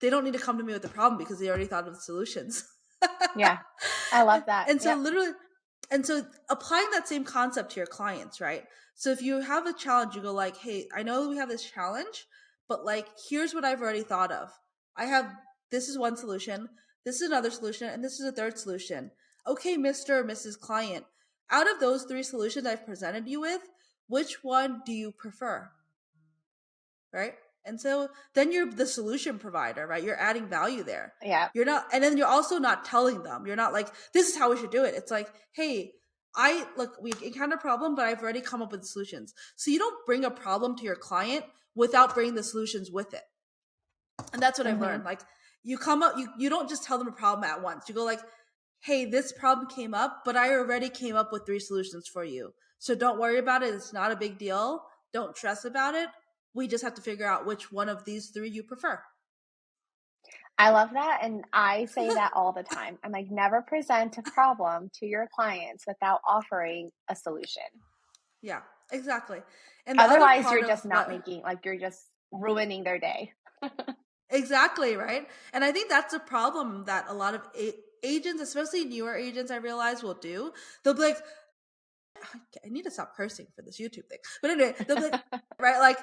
they don't need to come to me with the problem, because they already thought of the solutions. Yeah, I love that. And so so applying that same concept to your clients, right? So if you have a challenge, you go like, hey, I know we have this challenge, but like, here's what I've already thought of. This is one solution, this is another solution, and this is a third solution. Okay, Mr. or Mrs. Client, out of those 3 solutions I've presented you with, which one do you prefer? Right? And so then you're the solution provider, right? You're adding value there. Yeah. You're not, and then you're also not telling them. You're not like, this is how we should do it. It's like, hey, we encountered a problem, but I've already come up with solutions. So you don't bring a problem to your client without bringing the solutions with it. And that's what I've learned. Like, you come up, you don't just tell them a problem at once. You go like, hey, this problem came up, but I already came up with 3 solutions for you. So don't worry about it. It's not a big deal. Don't stress about it. We just have to figure out which one of these 3 you prefer. I love that. And I say that all the time. I'm like, never present a problem to your clients without offering a solution. Yeah, exactly. And otherwise you're just not making, like, you're just ruining their day. Exactly, right? And I think that's a problem that a lot of agents, especially newer agents, I realize will do. They'll be like, I need to stop cursing for this YouTube thing. But anyway, they'll be like, right? Like,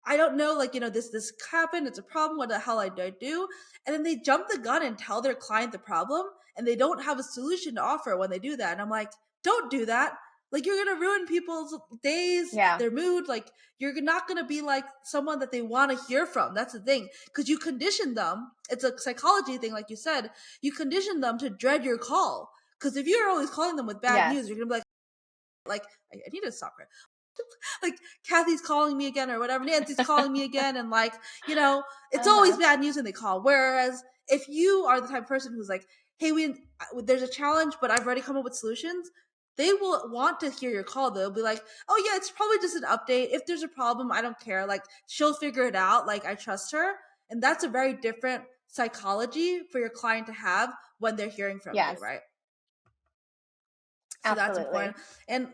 I don't know, like, this happened. It's a problem. What the hell I do? And then they jump the gun and tell their client the problem, and they don't have a solution to offer when they do that. And I'm like, don't do that. Like, you're going to ruin people's days, their mood. Like, you're not going to be like someone that they want to hear from. That's the thing. Because you condition them. It's a psychology thing, like you said. You condition them to dread your call. Because if you're always calling them with bad news, you're going to be like, I need to stop her. Like, Cathey's calling me again or whatever. Nancy's calling me again. And like, it's always bad news when they call. Whereas if you are the type of person who's like, hey, there's a challenge, but I've already come up with solutions, they will want to hear your call. They'll be like, oh yeah, it's probably just an update. If there's a problem, I don't care. Like, she'll figure it out. Like, I trust her. And that's a very different psychology for your client to have when they're hearing from you, right? So that's important. And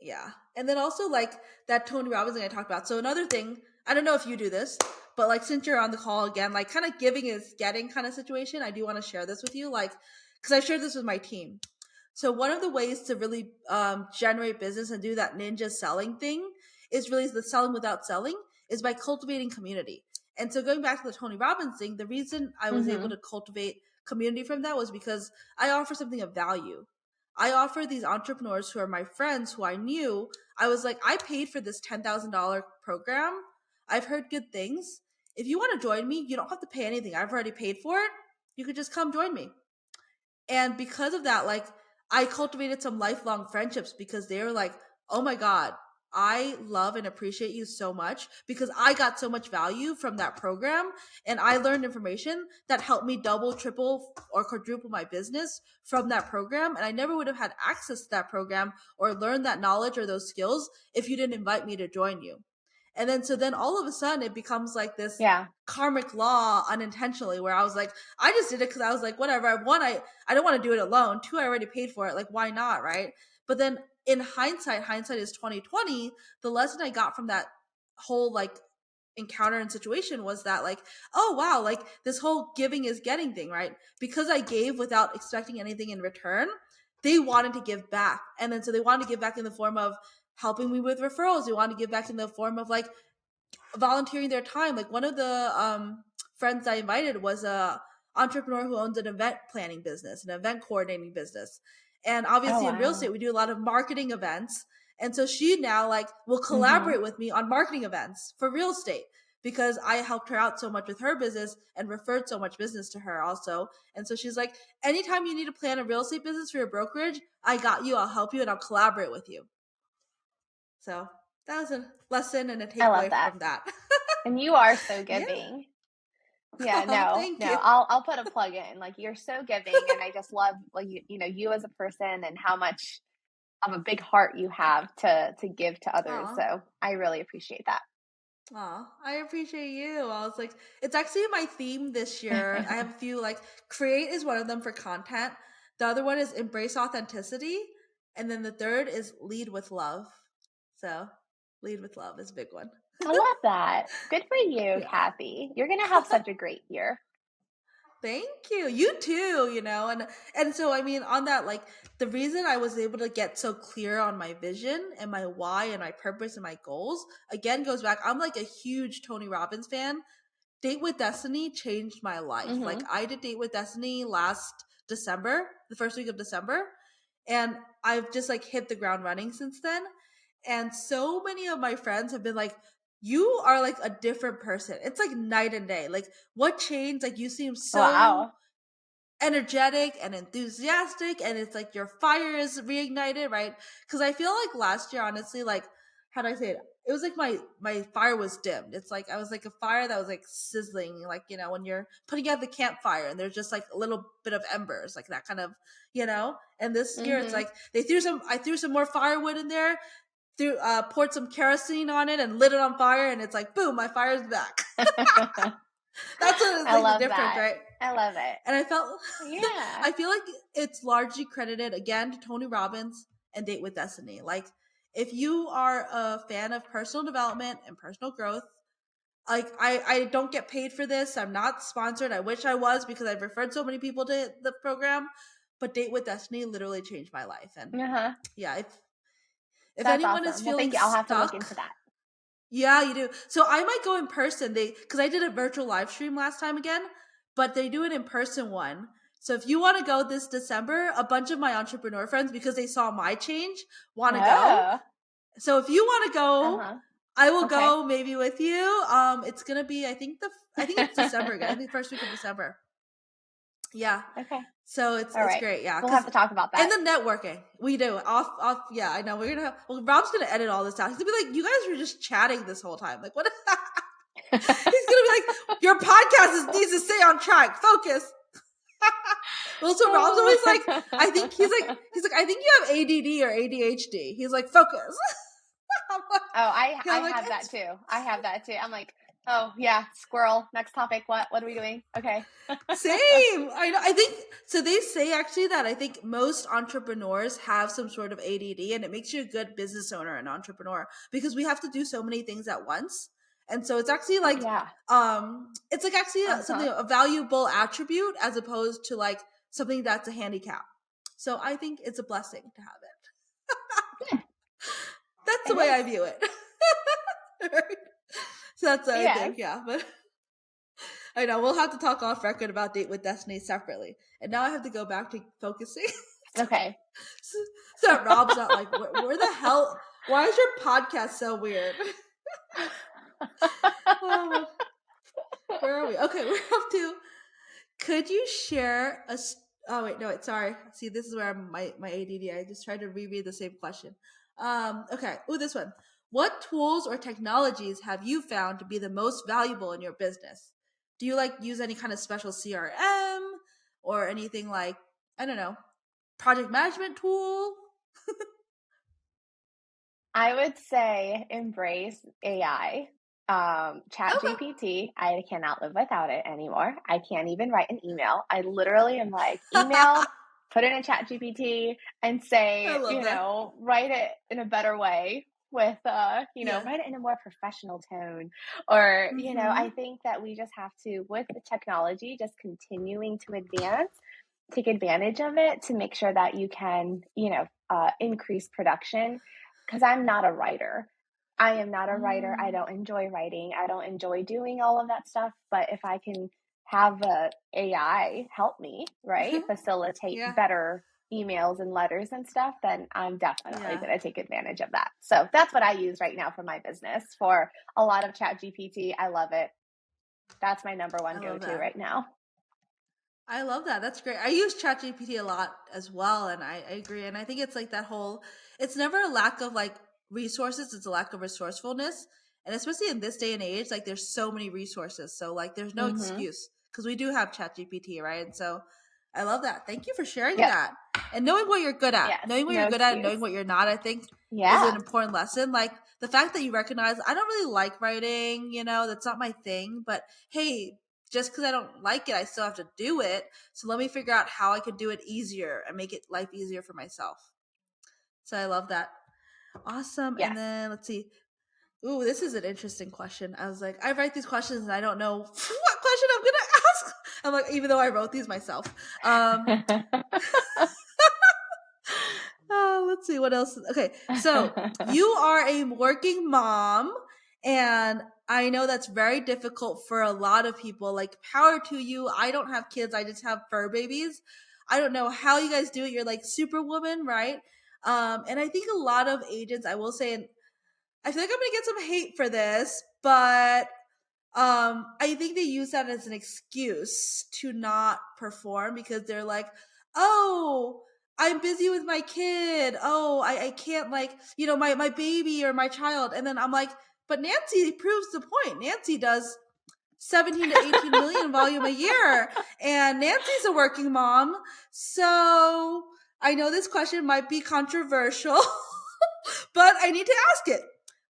yeah. And then also, like, that Tony Robbins thing I talked about. So another thing, I don't know if you do this, but like, since you're on the call again, like, kind of giving is getting kind of situation, I do want to share this with you, like, because I shared this with my team. So one of the ways to really generate business and do that ninja selling thing is really the selling without selling is by cultivating community. And so going back to the Tony Robbins thing, the reason I was able to cultivate community from that was because I offer something of value. I offer these entrepreneurs who are my friends who I knew. I was like, I paid for this $10,000 program. I've heard good things. If you want to join me, you don't have to pay anything. I've already paid for it. You could just come join me. And because of that, like, I cultivated some lifelong friendships because they were like, oh my God, I love and appreciate you so much because I got so much value from that program and I learned information that helped me double, triple, or quadruple my business from that program. And I never would have had access to that program or learned that knowledge or those skills if you didn't invite me to join you. And then, so then all of a sudden it becomes like this karmic law unintentionally where I was like, I just did it because I was like, whatever. One, I don't want to do it alone. 2, I already paid for it. Like, why not? Right. But then in hindsight is 2020. The lesson I got from that whole like encounter and situation was that like, oh wow, like this whole giving is getting thing, right? Because I gave without expecting anything in return, they wanted to give back. And then so they wanted to give back in the form of helping me with referrals. They wanted to give back in the form of like volunteering their time. Like, one of the friends I invited was a entrepreneur who owns an event planning business, an event coordinating business. And obviously in real estate, we do a lot of marketing events. And so she now like will collaborate with me on marketing events for real estate because I helped her out so much with her business and referred so much business to her also. And so she's like, anytime you need to plan a real estate business for your brokerage, I got you, I'll help you, and I'll collaborate with you. So that was a lesson and a takeaway from that. And you are so giving. Yeah, no. I'll put a plug in. Like, you're so giving, and I just love, like, you as a person and how much of a big heart you have to give to others. So I really appreciate that. Aw, I appreciate you. I was like, it's actually my theme this year. I have a few, like, create is one of them for content. The other one is embrace authenticity. And then the third is lead with love. So lead with love is a big one. I love that. Good for you, Cathey. You're going to have such a great year. Thank you. You too, and so, I mean, on that, like, the reason I was able to get so clear on my vision and my why and my purpose and my goals, again, goes back. I'm like a huge Tony Robbins fan. Date with Destiny changed my life. Like, I did Date with Destiny last December, the first week of December. And I've just like hit the ground running since then. And so many of my friends have been like, you are like a different person. It's like night and day. Like, what changed? Like, you seem so energetic and enthusiastic, and it's like your fire is reignited, right? Because I feel like last year, honestly, like, how do I say it? It was like my fire was dimmed. It's like I was like a fire that was like sizzling, like, you know, when you're putting out the campfire and there's just like a little bit of embers, like that kind of, you know. And this year, it's like I threw some more firewood in there, poured some kerosene on it and lit it on fire, and it's like, boom, my fire's back. That's what it's like the difference, right? I love it. And I feel like it's largely credited again to Tony Robbins and Date with Destiny. Like, if you are a fan of personal development and personal growth, like I don't get paid for this. I'm not sponsored. I wish I was, because I've referred so many people to the program. But Date with Destiny literally changed my life. And yeah, if anyone is feeling thank you. I'll have to look into that. Yeah, you do. So I might go in person. Because I did a virtual live stream last time again, but they do an in-person one. So if you want to go this December, a bunch of my entrepreneur friends, because they saw my change, want to go. So if you want to go, I will go maybe with you. It's gonna be, I think it's December again. I think first week of December. Yeah. Okay. So it's great. Yeah. We'll have to talk about that. And the networking. We do. Off. Yeah, I know. We're going to have, Rob's going to edit all this out. He's going to be like, you guys were just chatting this whole time. Like, what? He's going to be like, your podcast needs to stay on track. Focus. Well, so Rob's always like, I think I think you have ADD or ADHD. He's like, focus. Like, I have that too. I have that too. I'm like, oh yeah, squirrel. Next topic. What are we doing? Okay. Same. I know. I think so. They say actually that I think most entrepreneurs have some sort of ADD, and it makes you a good business owner and entrepreneur, because we have to do so many things at once. And so it's actually like, it's like actually something, a valuable attribute, as opposed to like something that's a handicap. So I think it's a blessing to have it. That's the way I view it. Right? So that's what I think, but I know we'll have to talk off record about Date with Destiny separately. And now I have to go back to focusing. Okay. So Rob's not like, where the hell? Why is your podcast so weird? Where are we? Okay, we're up to. Could you share a? Oh wait, no, sorry. See, this is where my ADD. I just tried to reread the same question. Okay. Oh, this one. What tools or technologies have you found to be the most valuable in your business? Do you like use any kind of special CRM or anything like, I don't know, project management tool? I would say embrace AI. ChatGPT, I cannot live without it anymore. I can't even write an email. I literally am like, email, put it in ChatGPT and say, write it in a better way with, write it in a more professional tone. Or, I think that we just have to, with the technology, just continuing to advance, take advantage of it to make sure that you can, increase production. Because I'm not a writer. I am not a writer. I don't enjoy writing. I don't enjoy doing all of that stuff. But if I can have AI help me, right, facilitate better emails and letters and stuff, then I'm definitely going to take advantage of that. So that's what I use right now for my business, for a lot of ChatGPT. I love it. That's my number one go-to right now. I love that. That's great. I use ChatGPT a lot as well, and I agree. And I think it's like that whole, it's never a lack of like resources, it's a lack of resourcefulness. And especially in this day and age, like there's so many resources. So like there's no excuse, because we do have ChatGPT, right? And so I love that. Thank you for sharing that. And knowing what you're good at, knowing what you're good at and knowing what you're not, I think is an important lesson. Like the fact that you recognize, I don't really like writing, that's not my thing, but hey, just because I don't like it, I still have to do it. So let me figure out how I can do it easier and make it life easier for myself. So I love that. Awesome. Yes. And then let's see. Ooh, this is an interesting question. I was like, I write these questions and I don't know what question I'm going to ask. I'm like, even though I wrote these myself. Let's see what else. Okay. So you are a working mom, and I know that's very difficult for a lot of people. Like, power to you. I don't have kids. I just have fur babies. I don't know how you guys do it. You're like superwoman, right? And I think a lot of agents, I will say, and I feel like I'm going to get some hate for this, but I think they use that as an excuse to not perform because they're like, oh, I'm busy with my kid. Oh, I can't, like, you know, my baby or my child. And then I'm like, but Nancy proves the point. Nancy does 17 to 18 million volume a year, and Nancy's a working mom. So I know this question might be controversial, but I need to ask it.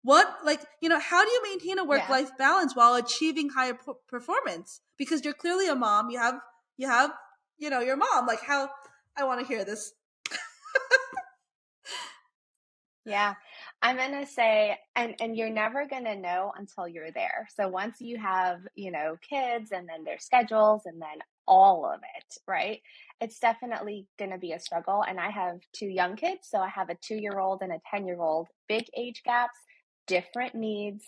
What, like, you know, how do you maintain a work-life balance while achieving higher performance? Because you're clearly a mom. You have, you know, your mom. Like, how? I want to hear this. Yeah, I'm going to say, and you're never going to know until you're there. So once you have, you know, kids and then their schedules and then all of it, right? It's definitely going to be a struggle. And I have 2 young kids. So I have a 2-year-old and a 10-year-old, big age gaps, different needs,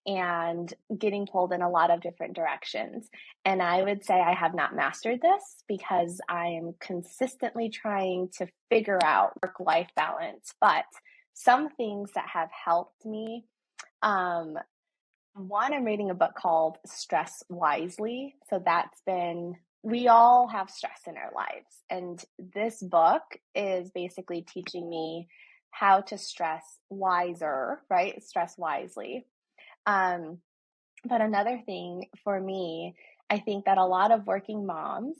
and getting pulled in a lot of different directions. And I would say I have not mastered this because I am consistently trying to figure out work-life balance. But some things that have helped me, one, I'm reading a book called Stress Wisely. So that's been, we all have stress in our lives. And this book is basically teaching me how to stress wiser, right? Stress wisely. But another thing for me, I think that a lot of working moms,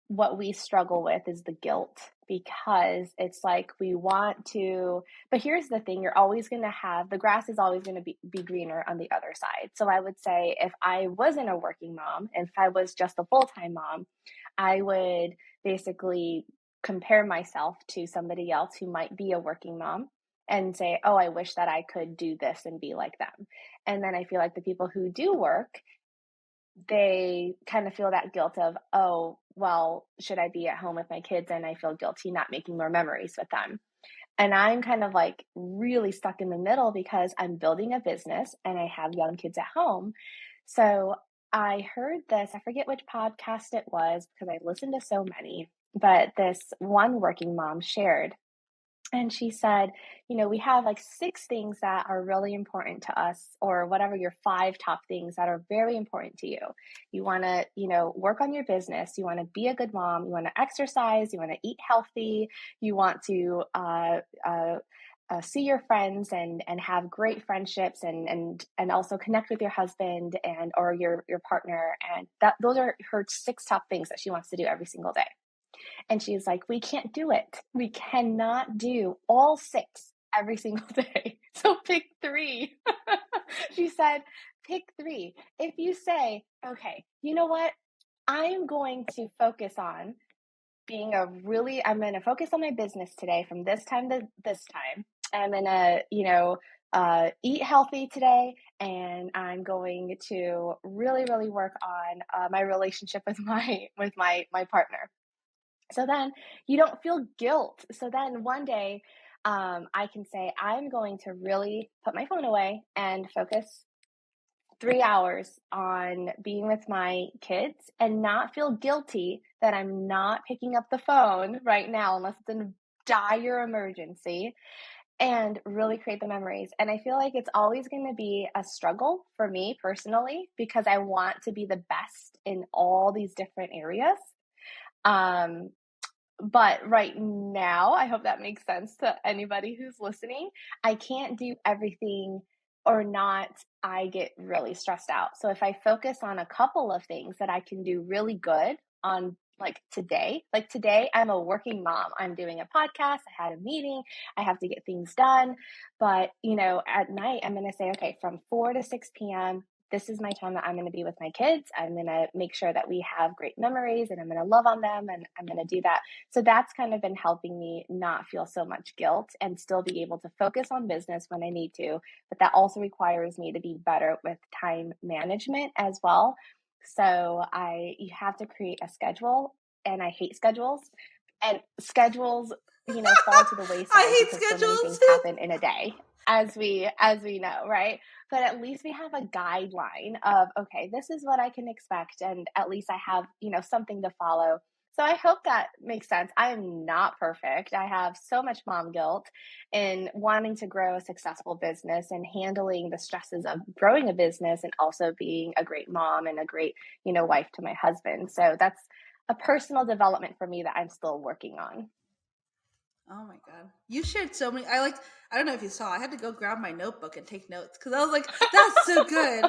what we struggle with is the guilt, because it's like we want to, but here's the thing, you're always going to have, the grass is always going to be greener on the other side. So I would say if I wasn't a working mom, and if I was just a full-time mom, I would basically compare myself to somebody else who might be a working mom and say, oh, I wish that I could do this and be like them. And then I feel like the people who do work, they kind of feel that guilt of, oh, well, should I be at home with my kids? And I feel guilty not making more memories with them. And I'm kind of like really stuck in the middle because I'm building a business and I have young kids at home. So I heard this, I forget which podcast it was because I listened to so many, but this one working mom shared. And she said, you know, we have like 6 things that are really important to us, or whatever your 5 top things that are very important to you. You want to, you know, work on your business. You want to be a good mom. You want to exercise. You want to eat healthy. You want to see your friends and have great friendships and also connect with your husband and or your partner. And that those are her 6 top things that she wants to do every single day. And she's like, we can't do it. We cannot do all 6 every single day. So pick 3. She said, pick 3. If you say, okay, you know what? I'm going to focus on I'm going to focus on my business today from this time to this time. I'm going to, you know, eat healthy today, and I'm going to really, really work on my relationship with my partner. So then you don't feel guilt. So then one day I can say, I'm going to really put my phone away and focus 3 hours on being with my kids and not feel guilty that I'm not picking up the phone right now unless it's a dire emergency, and really create the memories. And I feel like it's always going to be a struggle for me personally because I want to be the best in all these different areas. But right now, I hope that makes sense to anybody who's listening. I can't do everything or not, I get really stressed out. So if I focus on a couple of things that I can do really good on, like today I'm a working mom. I'm doing a podcast. I had a meeting. I have to get things done. But, you know, at night, I'm going to say, okay, from 4 to 6 p.m., this is my time that I'm going to be with my kids. I'm going to make sure that we have great memories and I'm going to love on them and I'm going to do that. So that's kind of been helping me not feel so much guilt and still be able to focus on business when I need to. But that also requires me to be better with time management as well. So you have to create a schedule, and I hate schedules, and schedules, you know, fall to the wayside because schedules. so many things happen in a day, as we know, right? But at least we have a guideline of, okay, this is what I can expect. And at least I have, you know, something to follow. So I hope that makes sense. I am not perfect. I have so much mom guilt in wanting to grow a successful business and handling the stresses of growing a business and also being a great mom and a great, wife to my husband. So that's a personal development for me that I'm still working on. Oh my God. You shared so many. I don't know if you saw, I had to go grab my notebook and take notes because I was like, that's so good.